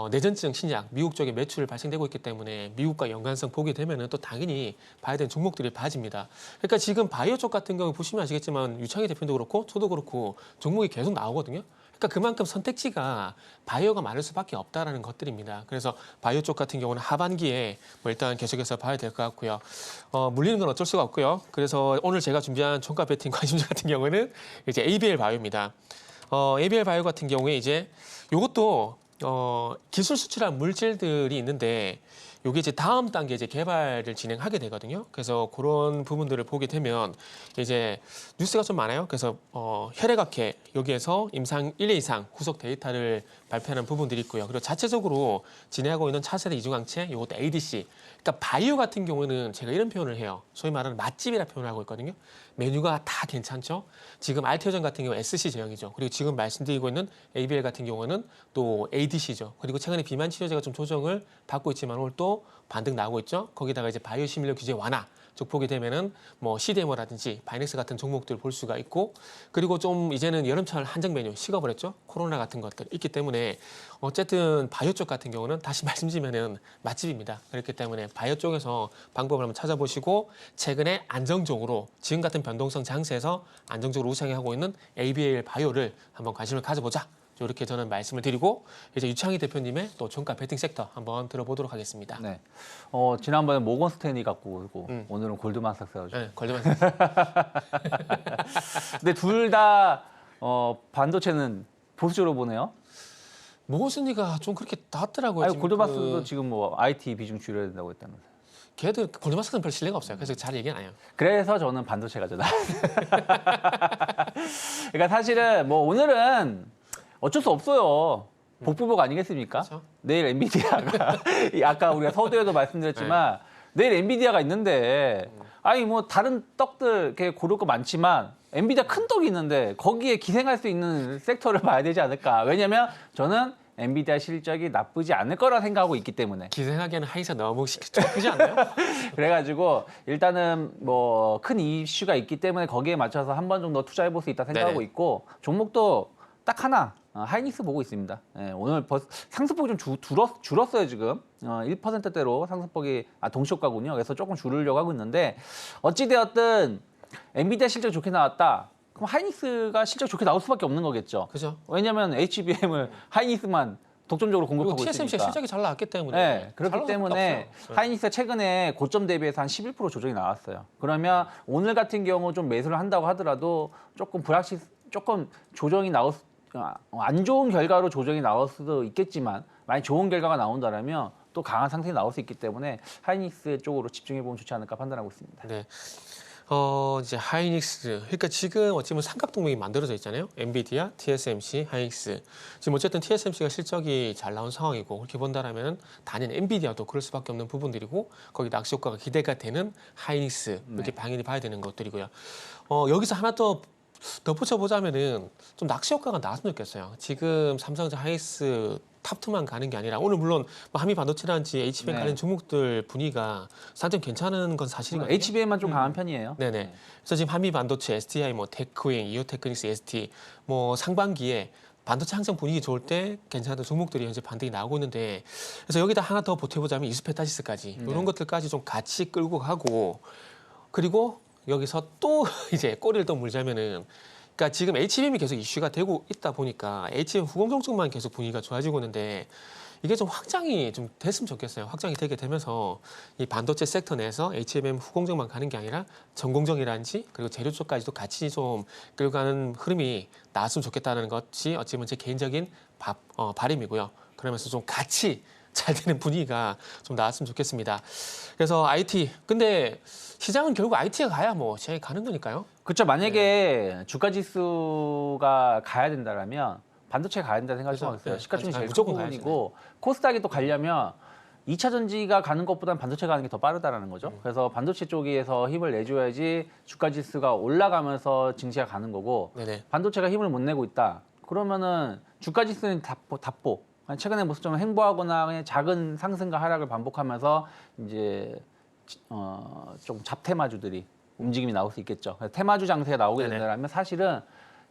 내전증 신약 미국 쪽에 매출 발생되고 있기 때문에 미국과 연관성 보게 되면은 또 당연히 봐야 되는 종목들이 봐집니다. 그러니까 지금 바이오 쪽 같은 경우 보시면 아시겠지만 유창희 대표도 그렇고 저도 그렇고 종목이 계속 나오거든요. 그러니까 그만큼 선택지가 바이오가 많을 수밖에 없다라는 것들입니다. 그래서 바이오 쪽 같은 경우는 하반기에 뭐 일단 계속해서 봐야 될 것 같고요. 물리는 건 어쩔 수가 없고요. 그래서 오늘 제가 준비한 종가 배팅 관심주 같은 경우는 이제 ABL 바이오입니다. ABL 바이오 같은 경우에 이제 이것도 기술 수출한 물질들이 있는데 요게 이제 다음 단계 이제 개발을 진행하게 되거든요. 그래서 그런 부분들을 보게 되면 이제 뉴스가 좀 많아요. 그래서 혈액학회 여기에서 임상 1회 이상 후속 데이터를 발표하는 부분들이 있고요. 그리고 자체적으로 진행하고 있는 차세대 이중항체 요것도 ADC. 그러니까 바이오 같은 경우는 제가 이런 표현을 해요. 소위 말하는 맛집이라 표현을 하고 있거든요. 메뉴가 다 괜찮죠. 지금 알테오전 같은 경우 SC 제형이죠. 그리고 지금 말씀드리고 있는 ABL 같은 경우는 또 ADC죠. 그리고 최근에 비만 치료제가 좀 조정을 받고 있지만 오늘 또 반등 나오고 있죠. 거기다가 이제 바이오 시밀러 규제 완화 쪽 보게 되면은 뭐 CDMO라든지 바이넥스 같은 종목들 볼 수가 있고 그리고 좀 이제는 여름철 한정 메뉴 식어버렸죠. 코로나 같은 것들 있기 때문에 어쨌든 바이오 쪽 같은 경우는 다시 말씀드리면은 맛집입니다. 그렇기 때문에 바이오 쪽에서 방법을 한번 찾아보시고 최근에 안정적으로 지금 같은 변동성 장세에서 안정적으로 우상향하고 있는 ABL 바이오를 한번 관심을 가져보자. 이렇게 저는 말씀을 드리고 이제 유창희 대표님의 또 종가 베팅 섹터 한번 들어보도록 하겠습니다. 네. 지난번에 모건 스탠리 갖고 오고 오늘은 골드만삭스 가지고. 네, 걸리면 근데 둘 다 반도체는 보수적으로 보네요. 모건순위가 좀 그렇게 나왔더라고요. 아니 지금 골드만삭스도 지금 뭐 IT 비중 줄여야 된다고 했다면서요. 걔들 골드만삭스는 별 신뢰가 없어요. 그래서 잘 얘기 안 해요. 그래서 저는 반도체 가져다. 그러니까 사실은 뭐 오늘은 어쩔 수 없어요. 복불복 아니겠습니까? 그렇죠. 내일 엔비디아가 아까 우리가 서두에도 말씀드렸지만 내일 엔비디아가 있는데 아니 뭐 다른 떡들 이렇게 고를 거 많지만 엔비디아 큰 떡이 있는데 거기에 기생할 수 있는 섹터를 봐야 되지 않을까? 왜냐면 저는 엔비디아 실적이 나쁘지 않을 거라 생각하고 있기 때문에. 기생하기에는 하이사 너무 크지 않나요? 그래가지고 일단은 뭐 큰 이슈가 있기 때문에 거기에 맞춰서 한 번 정도 투자해 볼 수 있다 생각하고 네네. 있고 종목도 딱 하나 하이닉스 보고 있습니다. 오늘 상승폭이 좀 줄었어요 지금 1%대로 상승폭이 동시효과군요. 그래서 조금 줄으려고 하고 있는데 어찌되었든 엔비디아 실적 좋게 나왔다. 그럼 하이닉스가 실적 좋게 나올 수밖에 없는 거겠죠. 그죠. 왜냐하면 HBM을 하이닉스만 독점적으로 그리고 공급하고 TSMC가 있으니까. 실적이 잘 나왔기 때문에. 네, 잘 그렇기 나올 때문에 수밖에 없어요. 하이닉스가 최근에 고점 대비해서 한 11% 조정이 나왔어요. 그러면 오늘 같은 경우 좀 매수를 한다고 하더라도 조금 조정이 안 좋은 결과로 조정이 나올 수도 있겠지만 만약 좋은 결과가 나온다면 또 강한 상승이 나올 수 있기 때문에 하이닉스 쪽으로 집중해 보면 좋지 않을까 판단하고 있습니다. 네. 이제 하이닉스. 그러니까 지금 어찌 보면 삼각동맹이 만들어져 있잖아요. 엔비디아, TSMC, 하이닉스. 지금 어쨌든 TSMC가 실적이 잘 나온 상황이고 그렇게 본다라면 단연 엔비디아도 그럴 수밖에 없는 부분들이고 거기 낚시 효과가 기대가 되는 하이닉스 이렇게 당연히 봐야 되는 것들이고요. 여기서 하나 더 덧붙여 보자면은 좀 낚시 효과가 나왔으면 좋겠어요. 지금 삼성전자 하이닉스 탑2만 가는 게 아니라 오늘 물론 뭐 한미 반도체라든지 HBM 네. 관련 종목들 분위기가 상당히 괜찮은 건 사실이거든요. HBM만 좀 강한 편이에요. 네네. 그래서 지금 한미 반도체, STI, 뭐 테크웨잉, 이오테크닉스, ST 뭐 상반기에 반도체 항상 분위기 좋을 때 괜찮은 종목들이 현재 반등이 나오고 있는데 그래서 여기다 하나 더 보태보자면 이스페타시스까지 이런 것들까지 좀 같이 끌고 가고 그리고 여기서 또 이제 꼬리를 또 물자면은 그러니까 지금 HBM이 계속 이슈가 되고 있다 보니까 HBM 후공정 쪽만 계속 분위기가 좋아지고 있는데 이게 좀 확장이 좀 됐으면 좋겠어요. 확장이 되게 되면서 이 반도체 섹터 내에서 HBM 후공정만 가는 게 아니라 전공정이라든지 그리고 재료 쪽까지도 같이 좀 끌고 가는 흐름이 나왔으면 좋겠다는 것이 어찌 보면 제 개인적인 바람이고요. 그러면서 좀 같이 잘 되는 분위기가 좀 나왔으면 좋겠습니다. 그래서 IT 근데 시장은 결국 IT가 가야 뭐 시장이 가는 거니까요. 그렇죠. 만약에 주가 지수가 가야 된다라면 반도체가 가야 된다 생각하시면 그렇죠. 어요 네. 시가총이 제일 큰 무조건 가야죠. 부분이고 코스닥이 또 가려면 2차 전지가 가는 것보다는 반도체가 가는 게 더 빠르다라는 거죠. 그래서 반도체 쪽에서 힘을 내줘야지 주가 지수가 올라가면서 증시가 가는 거고 네네. 반도체가 힘을 못 내고 있다. 그러면은 주가 지수는 답보. 최근에 모습 좀 횡보하거나 그냥 작은 상승과 하락을 반복하면서 이제 좀 잡테마주들이 움직임이 나올 수 있겠죠. 테마주 장세가 나오게 네네. 된다면 사실은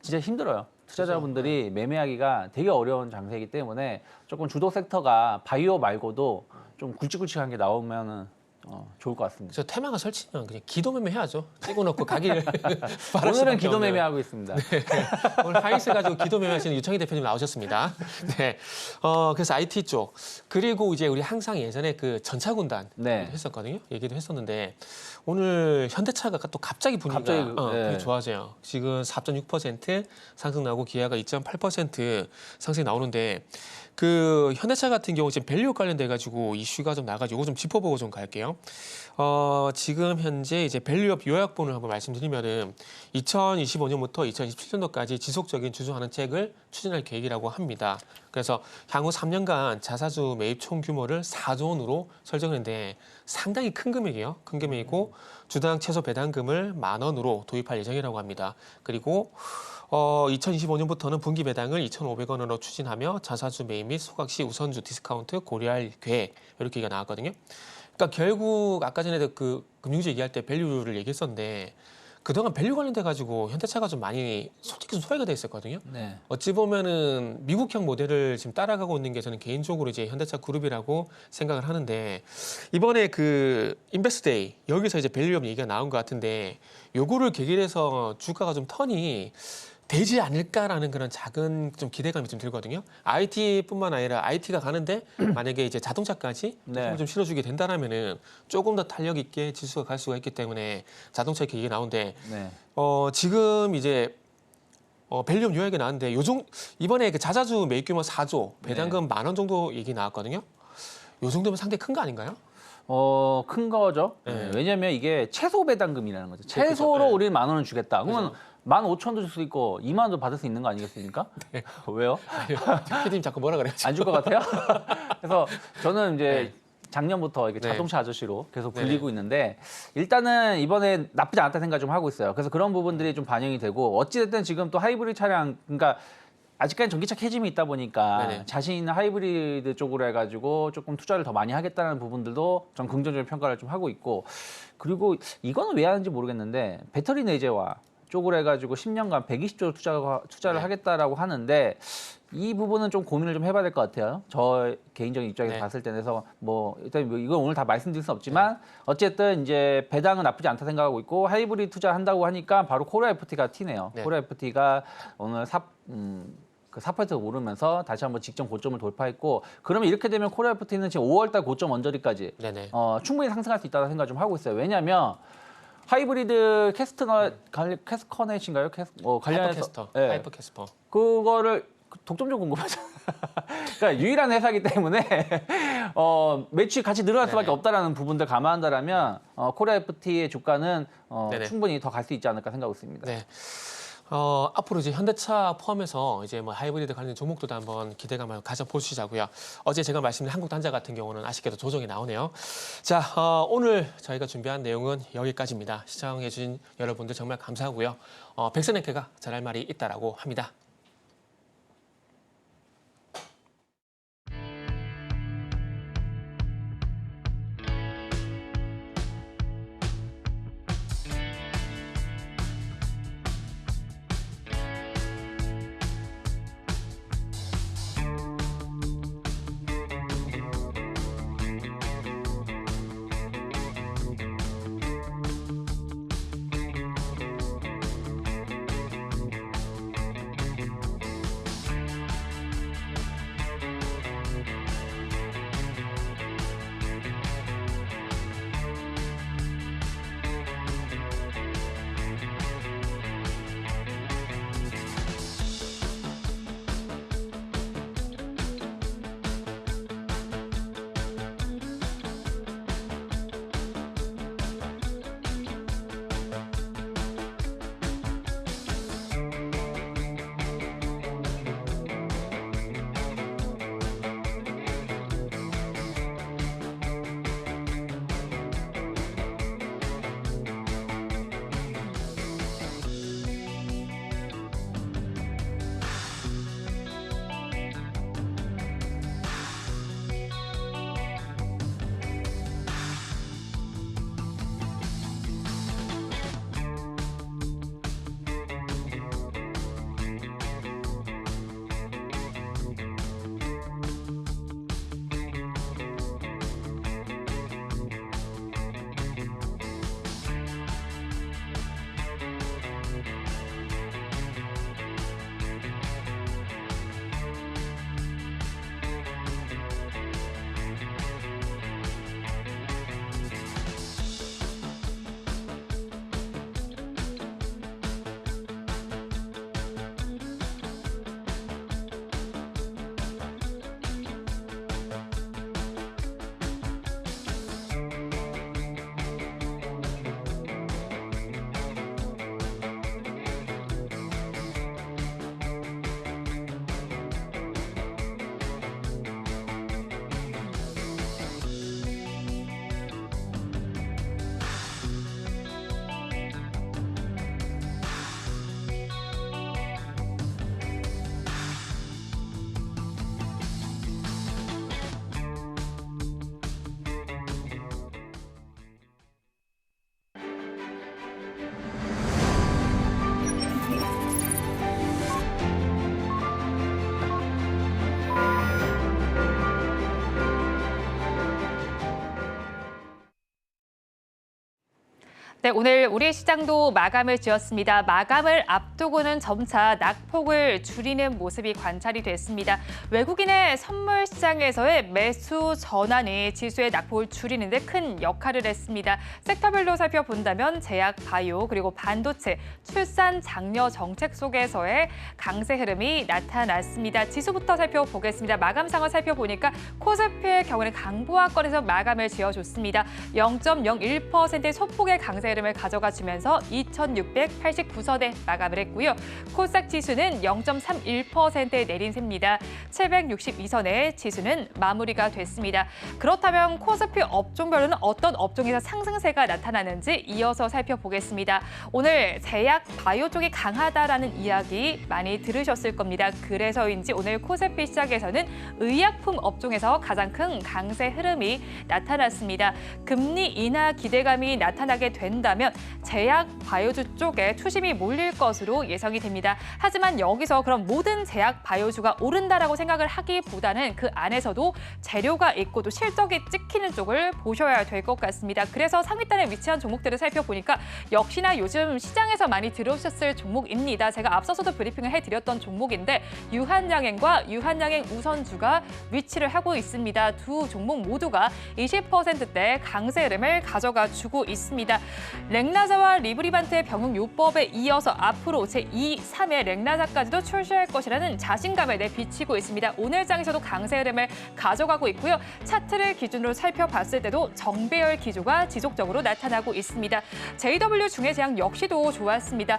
진짜 힘들어요. 투자자분들이 매매하기가 되게 어려운 장세이기 때문에 조금 주도 섹터가 바이오 말고도 좀 굵직굵직한 게 나오면은 좋을 것 같습니다. 저 테마가 설치면 그냥 기도매매 해야죠. 찍어놓고 가기를 바랄 오늘은 수밖에 기도 없는. 매매하고 있습니다. 오늘 하이스 가지고 기도매매 하시는 유창희 대표님 나오셨습니다. 네. 그래서 IT 쪽. 그리고 이제 우리 항상 예전에 그 전차군단 네. 했었거든요. 얘기도 했었는데 오늘 현대차가 또 갑자기 분위기가 갑자기, 네. 되게 좋아져요. 지금 4.6% 상승 나오고 기아가 2.8% 상승이 나오는데 그 현대차 같은 경우 지금 밸류 관련돼 가지고 이슈가 좀 나가지고 이거 좀 짚어보고 좀 갈게요. 지금 현재 이제 밸류업 요약본을 한번 말씀드리면은 2025년부터 2027년도까지 지속적인 주주환원 책을 추진할 계획이라고 합니다. 그래서 향후 3년간 자사주 매입 총 규모를 4조 원으로 설정했는데 상당히 큰 금액이에요. 큰 금액이고 주당 최소 배당금을 10,000원으로 도입할 예정이라고 합니다. 그리고 2025년부터는 분기 배당을 2,500원으로 추진하며 자사주 매입 및 소각 시 우선주 디스카운트 고려할 계획 이렇게 얘기가 나왔거든요. 그러니까 결국 아까 전에도 그 금융주 얘기할 때 밸류를 얘기했었는데 그동안 밸류 관련돼 가지고 현대차가 좀 많이 솔직히 좀 소외가 돼 있었거든요. 네. 어찌 보면은 미국형 모델을 지금 따라가고 있는 게 저는 개인적으로 이제 현대차 그룹이라고 생각을 하는데 이번에 그 인베스트데이 여기서 이제 밸류업 얘기가 나온 것 같은데 요거를 계기로 해서 주가가 좀 턴이 되지 않을까라는 그런 작은 좀 기대감이 좀 들거든요. IT뿐만 아니라 IT가 가는데 만약에 이제 자동차까지 네. 좀 실어주게 된다라면은 조금 더 탄력 있게 지수가 갈 수가 있기 때문에 자동차 얘기 나오는데 네. 지금 이제 밸류업 요약이 나왔는데 이번에 그 자사주 매입 규모 4조 배당금 10,000원 정도 얘기 나왔거든요. 요 정도면 상당히 큰 거 아닌가요? 큰 거죠. 네. 왜냐하면 이게 최소 배당금이라는 거죠. 최소로 네. 우리는 10,000원을 주겠다. 그러면 15,000원도 줄 수 있고 20,000원도 받을 수 있는 거 아니겠습니까? 네. 왜요? PD님 자꾸 뭐라 그래요? 안 줄 것 같아요? 그래서 저는 이제 네. 작년부터 이렇게 네. 자동차 아저씨로 계속 네네. 불리고 있는데 일단은 이번에 나쁘지 않다 생각 좀 하고 있어요. 그래서 그런 부분들이 좀 반영이 되고 어찌됐든 지금 또 하이브리드 차량 그러니까 아직까지 전기차 캐즘이 있다 보니까 네네. 자신 있는 하이브리드 쪽으로 해가지고 조금 투자를 더 많이 하겠다는 부분들도 좀 긍정적인 평가를 좀 하고 있고 그리고 이거는 왜 하는지 모르겠는데 배터리 내재화 쪽으로 해가지고 10년간 120조 투자를 네. 하겠다라고 하는데 이 부분은 좀 고민을 좀 해봐야 될 것 같아요. 저 개인적인 입장에서 네. 봤을 때는 그래서 뭐 일단 뭐 이건 오늘 다 말씀드릴 수 없지만 어쨌든 이제 배당은 나쁘지 않다 생각하고 있고 하이브리드 투자한다고 하니까 바로 코리아 FT가 튀네요. 네. 코리아 FT가 오늘 그 4%가 오르면서 다시 한번 직전 고점을 돌파했고 그러면 이렇게 되면 코리아 FT는 지금 5월달 고점 언저리까지 네네. 충분히 상승할 수 있다는 생각 좀 하고 있어요. 왜냐하면 하이브리드 캐스커넷인가요? 관련해서 하이퍼캐스터. 예. 하이퍼캐스퍼. 그거를 독점 좀 궁금하죠. 그러니까 유일한 회사이기 때문에 매출이 같이 늘어날 수밖에 네네. 없다라는 부분들 감안한다라면 코리아 FT의 주가는 네네. 충분히 더 갈 수 있지 않을까 생각하고 있습니다. 네. 앞으로 이제 현대차 포함해서 이제 뭐 하이브리드 관련 종목들도 한번 기대감을 가져보시자고요. 어제 제가 말씀드린 한국단자 같은 경우는 아쉽게도 조정이 나오네요. 자, 오늘 저희가 준비한 내용은 여기까지입니다. 시청해주신 여러분들 정말 감사하고요. 백선행캐가 잘할 말이 있다라고 합니다. 네, 오늘 우리 시장도 마감을 지었습니다. 마감을 앞두고는 점차 낙폭을 줄이는 모습이 관찰이 됐습니다. 외국인의 선물 시장에서의 매수 전환이 지수의 낙폭을 줄이는 데 큰 역할을 했습니다. 섹터별로 살펴본다면 제약, 바이오, 그리고 반도체, 출산, 장려 정책 속에서의 강세 흐름이 나타났습니다. 지수부터 살펴보겠습니다. 마감 상황 살펴보니까 코스피의 경우는 강보합권에서 마감을 지어줬습니다. 0.01%의 소폭의 강세 흐름을 가져가 주면서 2,689선에 마감을 했고요. 코스닥 지수는 0.31%의 내린세입니다. 762선의 지수는 마무리가 됐습니다. 그렇다면 코스피 업종별로는 어떤 업종에서 상승세가 나타나는지 이어서 살펴보겠습니다. 오늘 제약, 바이오 쪽이 강하다라는 이야기 많이 들으셨을 겁니다. 그래서인지 오늘 코스피 시장에서는 의약품 업종에서 가장 큰 강세 흐름이 나타났습니다. 금리 인하 기대감이 나타나게 된다면 제약, 바이오주 쪽에 투심이 몰릴 것으로 예상이 됩니다. 하지만 여기서 그럼 모든 제약, 바이오주가 오른다라고 생각을 하기보다는 그 안에서도 재료가 있고 또 실적이 찍히는 쪽을 보셔야 될 것 같습니다. 그래서 상위단에 위치한 종목들을 살펴보니까 역시나 요즘 시장에서 많이 들으셨을 종목입니다. 제가 앞서서도 브리핑을 해드렸던 종목인데 유한양행과 유한양행 우선주가 위치를 하고 있습니다. 두 종목 모두가 20%대 강세 흐름을 가져가 주고 있습니다. 렉나자와 리브리반트의 병용요법에 이어서 앞으로 제2, 3의 렉나자까지도 출시할 것이라는 자신감을 내비치고 있습니다. 오늘 장에서도 강세 흐름을 가져가고 있고요. 차트를 기준으로 살펴봤을 때도 정배열 기조가 지속적으로 나타나고 있습니다. JW 중해제약 역시도 좋았습니다.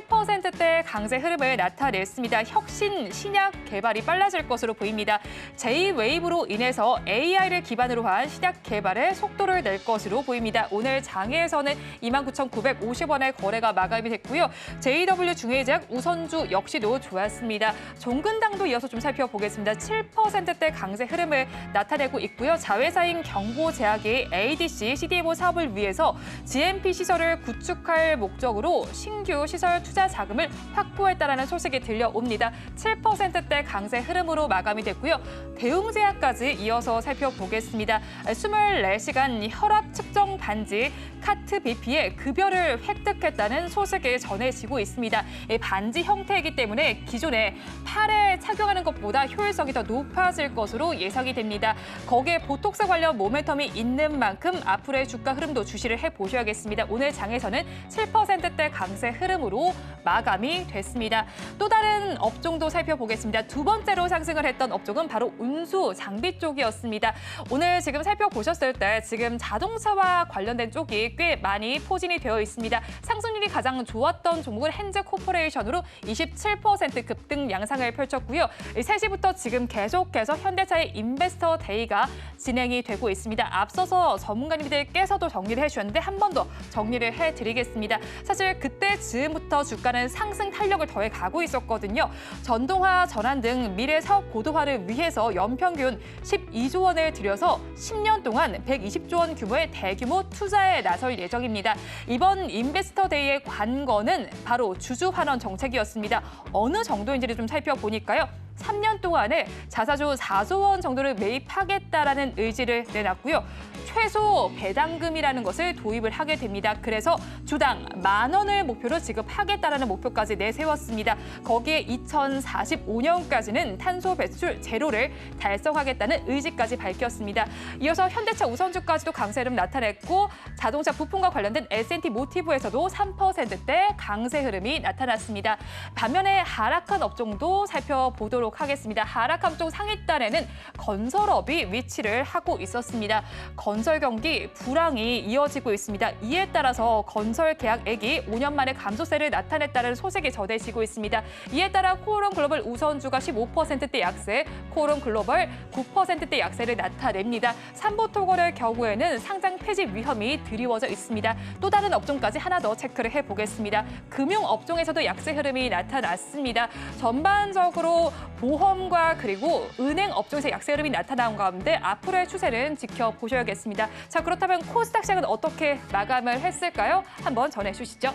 8%대 강세 흐름을 나타냈습니다. 혁신, 신약 개발이 빨라질 것으로 보입니다. J-웨이브로 인해서 AI를 기반으로 한 신약 개발에 속도를 낼 것으로 보입니다. 오늘 장에서는 29,950원의 거래가 마감이 됐고요. JW 중해제약 우선주 역시도 좋았습니다. 종근당도 이어서 좀 살펴보겠습니다. 7%대 강세 흐름을 나타내고 있고요. 자회사인 경보제약이 ADC, CDMO 사업을 위해서 GMP 시설을 구축할 목적으로 신규 시설 투자 자금을 확보했다라는 소식이 들려옵니다. 7%대 강세 흐름으로 마감이 됐고요. 대웅제약까지 이어서 살펴보겠습니다. 24시간 혈압 측정 반지 카트 BP의 급여를 획득했다는 소식이 전해지고 있습니다. 이 반지 형태이기 때문에 기존에 팔에 착용하는 것보다 효율성이 더 높아질 것으로 예상이 됩니다. 거기에 보톡스 관련 모멘텀이 있는 만큼 앞으로의 주가 흐름도 주시를 해보셔야겠습니다. 오늘 장에서는 7%대 강세 흐름으로 마감이 됐습니다. 또 다른 업종도 살펴보겠습니다. 두 번째로 상승을 했던 업종은 바로 운수, 장비 쪽이었습니다. 오늘 지금 살펴보셨을 때 지금 자동차와 관련된 쪽이 꽤 많이 포진이 되어 있습니다. 상승률이 가장 좋았던 종목은 핸즈코퍼레이션으로 27% 급등 양상을 펼쳤고요. 3시부터 지금 계속해서 현대차의 인베스터 데이가 진행이 되고 있습니다. 앞서서 전문가님들께서도 정리를 해주셨는데 한 번 더 정리를 해드리겠습니다. 사실 그때 즈음부터 주가는 상승 탄력을 더해 가고 있었거든요. 전동화, 전환 등 미래 사업 고도화를 위해서 연평균 12조 원을 들여서 10년 동안 120조 원 규모의 대규모 투자에 나설 예정입니다. 이번 인베스터 데이의 관건은 바로 주주 환원 정책이었습니다. 어느 정도인지를 좀 살펴보니까요. 3년 동안에 자사주 4조 원 정도를 매입하겠다라는 의지를 내놨고요. 최소 배당금이라는 것을 도입을 하게 됩니다. 그래서 주당 10,000원을 목표로 지급하겠다라는 목표까지 내세웠습니다. 거기에 2045년까지는 탄소 배출 제로를 달성하겠다는 의지까지 밝혔습니다. 이어서 현대차 우선주까지도 강세 흐름 나타냈고 자동차 부품과 관련된 S&T 모티브에서도 3%대 강세 흐름이 나타났습니다. 반면에 하락한 업종도 살펴보도록 하겠습니다. 하락한 업종 상위단에는 건설업이 위치를 하고 있었습니다. 건설 경기 불황이 이어지고 있습니다. 이에 따라서 건설 계약액이 5년 만에 감소세를 나타냈다는 소식이 전해지고 있습니다. 이에 따라 코오롱 글로벌 우선주가 15%대 약세, 코오롱 글로벌 9%대 약세를 나타냅니다. 삼보토걸의 경우에는 상장 폐지 위험이 드리워져 있습니다. 또 다른 업종까지 하나 더 체크를 해보겠습니다. 금융 업종에서도 약세 흐름이 나타났습니다. 전반적으로 보험과 그리고 은행 업종에서 약세 흐름이 나타난 가운데 앞으로의 추세는 지켜보셔야겠습니다. 자, 그렇다면 코스닥 시장은 어떻게 마감을 했을까요? 한번 전해주시죠.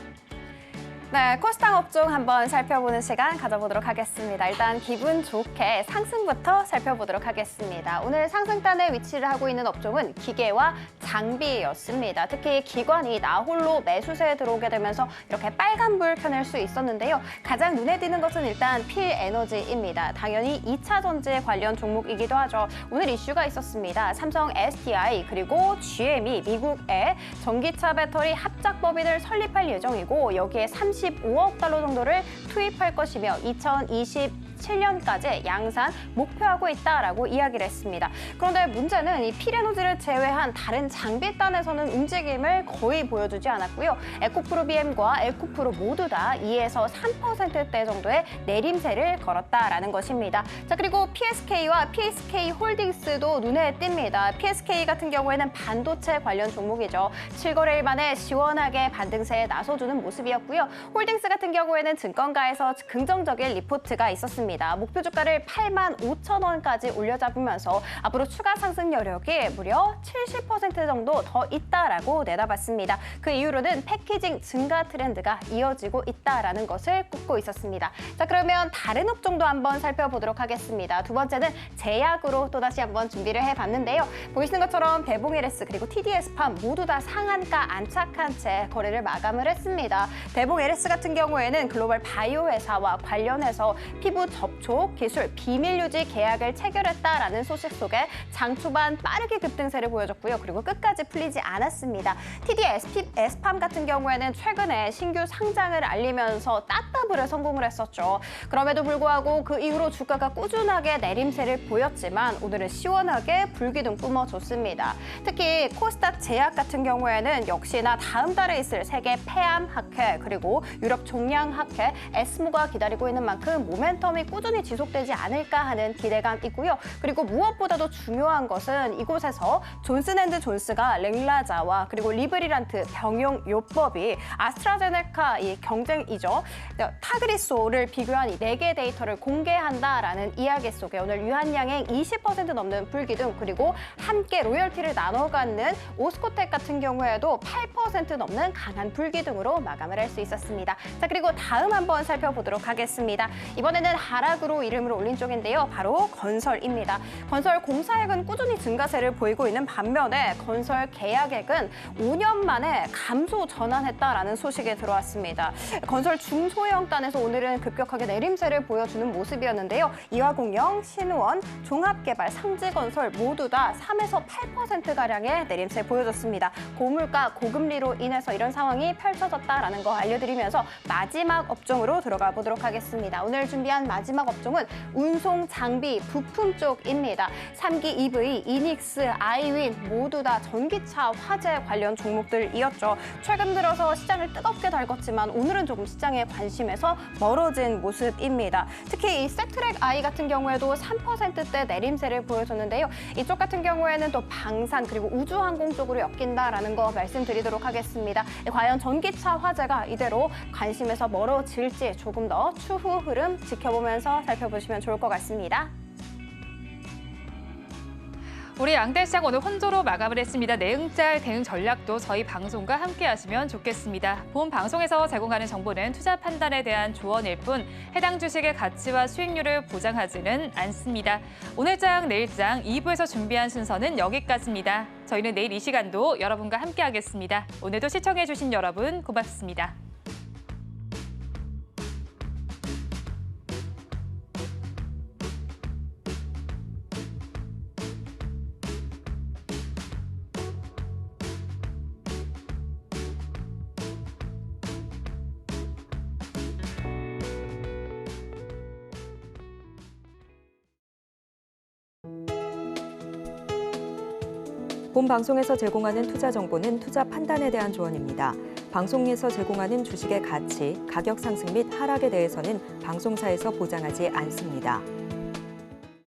네, 코스닥 업종 한번 살펴보는 시간 가져보도록 하겠습니다. 일단 기분 좋게 상승부터 살펴보도록 하겠습니다. 오늘 상승단에 위치를 하고 있는 업종은 기계와 장비였습니다. 특히 기관이 나홀로 매수세에 들어오게 되면서 이렇게 빨간불 켜낼 수 있었는데요. 가장 눈에 띄는 것은 일단 필에너지입니다. 당연히 2차 전지 관련 종목이기도 하죠. 오늘 이슈가 있었습니다. 삼성 SDI 그리고 GM이 미국에 전기차 배터리 합작 법인을 설립할 예정이고 여기에 35억 달러 정도를 투입할 것이며 2027년까지 양산 목표하고 있다라고 이야기를 했습니다. 그런데 문제는 이 필에너지를 제외한 다른 장비단에서는 움직임을 거의 보여주지 않았고요. 에코프로 BM과 에코프로 모두 다 2에서 3%대 정도의 내림세를 걸었다라는 것입니다. 자, 그리고 PSK와 PSK 홀딩스도 눈에 띕니다. PSK 같은 경우에는 반도체 관련 종목이죠. 7거래일 만에 시원하게 반등세에 나서주는 모습이었고요. 홀딩스 같은 경우에는 증권가에서 긍정적인 리포트가 있었습니다. 목표 주가를 85,000원까지 올려잡으면서 앞으로 추가 상승 여력이 무려 70% 정도 더 있다라고 내다봤습니다. 그 이후로는 패키징 증가 트렌드가 이어지고 있다라는 것을 꼽고 있었습니다. 자, 그러면 다른 업종도 한번 살펴보도록 하겠습니다. 두 번째는 제약으로 또다시 한번 준비를 해봤는데요. 보이시는 것처럼 대봉 LS 그리고 TDS팜 모두 다 상한가 안착한 채 거래를 마감을 했습니다. 대봉 LS 같은 경우에는 글로벌 바이오 회사와 관련해서 피부 접촉 기술 비밀 유지 계약을 체결했다라는 소식 속에 장 초반 빠르게 급등세를 보여줬고요. 그리고 끝까지 풀리지 않았습니다. TDS팜 같은 경우에는 최근에 신규 상장을 알리면서 따따블에 성공을 했었죠. 그럼에도 불구하고 그 이후로 주가가 꾸준하게 내림세를 보였지만 오늘은 시원하게 불기둥 뿜어줬습니다. 특히 코스닥 제약 같은 경우에는 역시나 다음 달에 있을 세계 폐암학회 그리고 유럽 종양학회 에스모가 기다리고 있는 만큼 모멘텀이 꾸준히 지속되지 않을까 하는 기대감 있고요. 그리고 무엇보다도 중요한 것은 이곳에서 존슨앤드존스가 랭라자와 그리고 리브리란트 병용요법이 아스트라제네카 이 경쟁이죠. 타그리소를 비교한 이 4개 데이터를 공개한다라는 이야기 속에 오늘 유한양행 20% 넘는 불기둥 그리고 함께 로열티를 나눠 갖는 오스코텍 같은 경우에도 8% 넘는 강한 불기둥으로 마감을 할 수 있었습니다. 자, 그리고 다음 한번 살펴보도록 하겠습니다. 이번에는 하락으로 이름을 올린 쪽인데요. 바로 건설입니다. 건설 공사액은 꾸준히 증가세를 보이고 있는 반면에 건설 계약액은 5년 만에 감소 전환했다라는 소식이 들어왔습니다. 건설 중소형단에서 오늘은 급격하게 내림세를 보여주는 모습이었는데요. 이화공영, 신우원, 종합개발, 상지건설 모두 다 3에서 8%가량의 내림세 보여줬습니다. 고물가, 고금리로 인해서 이런 상황이 펼쳐졌다라는 거 알려드리면서 마지막 업종으로 들어가 보도록 하겠습니다. 오늘 준비한 마지막 업종은 운송, 장비, 부품 쪽입니다. 3기 EV, 이닉스, 아이윈 모두 다 전기차, 화재 관련 종목들이었죠. 최근 들어서 시장을 뜨겁게 달궜지만 오늘은 조금 시장의 관심에서 멀어진 모습입니다. 특히 이 세트랙 I 같은 경우에도 3%대 내림세를 보여줬는데요. 이쪽 같은 경우에는 또 방산 그리고 우주항공 쪽으로 엮인다라는 거 말씀드리도록 하겠습니다. 과연 전기차, 화재가 이대로 관심에서 멀어질지 조금 더 추후 흐름 지켜보면서 살펴보시면 좋을 것 같습니다. 우리 양대시장 오늘 혼조로 마감을 했습니다. 내응짤 대응 전략도 저희 방송과 함께 하시면 좋겠습니다. 본 방송에서 제공하는 정보는 투자 판단에 대한 조언일 뿐 해당 주식의 가치와 수익률을 보장하지는 않습니다. 오늘장, 내일장 2부에서 준비한 순서는 여기까지입니다. 저희는 내일 이 시간도 여러분과 함께 하겠습니다. 오늘도 시청해주신 여러분 고맙습니다. 본 방송에서 제공하는 투자 정보는 투자 판단에 대한 조언입니다. 방송에서 제공하는 주식의 가치, 가격 상승 및 하락에 대해서는 방송사에서 보장하지 않습니다.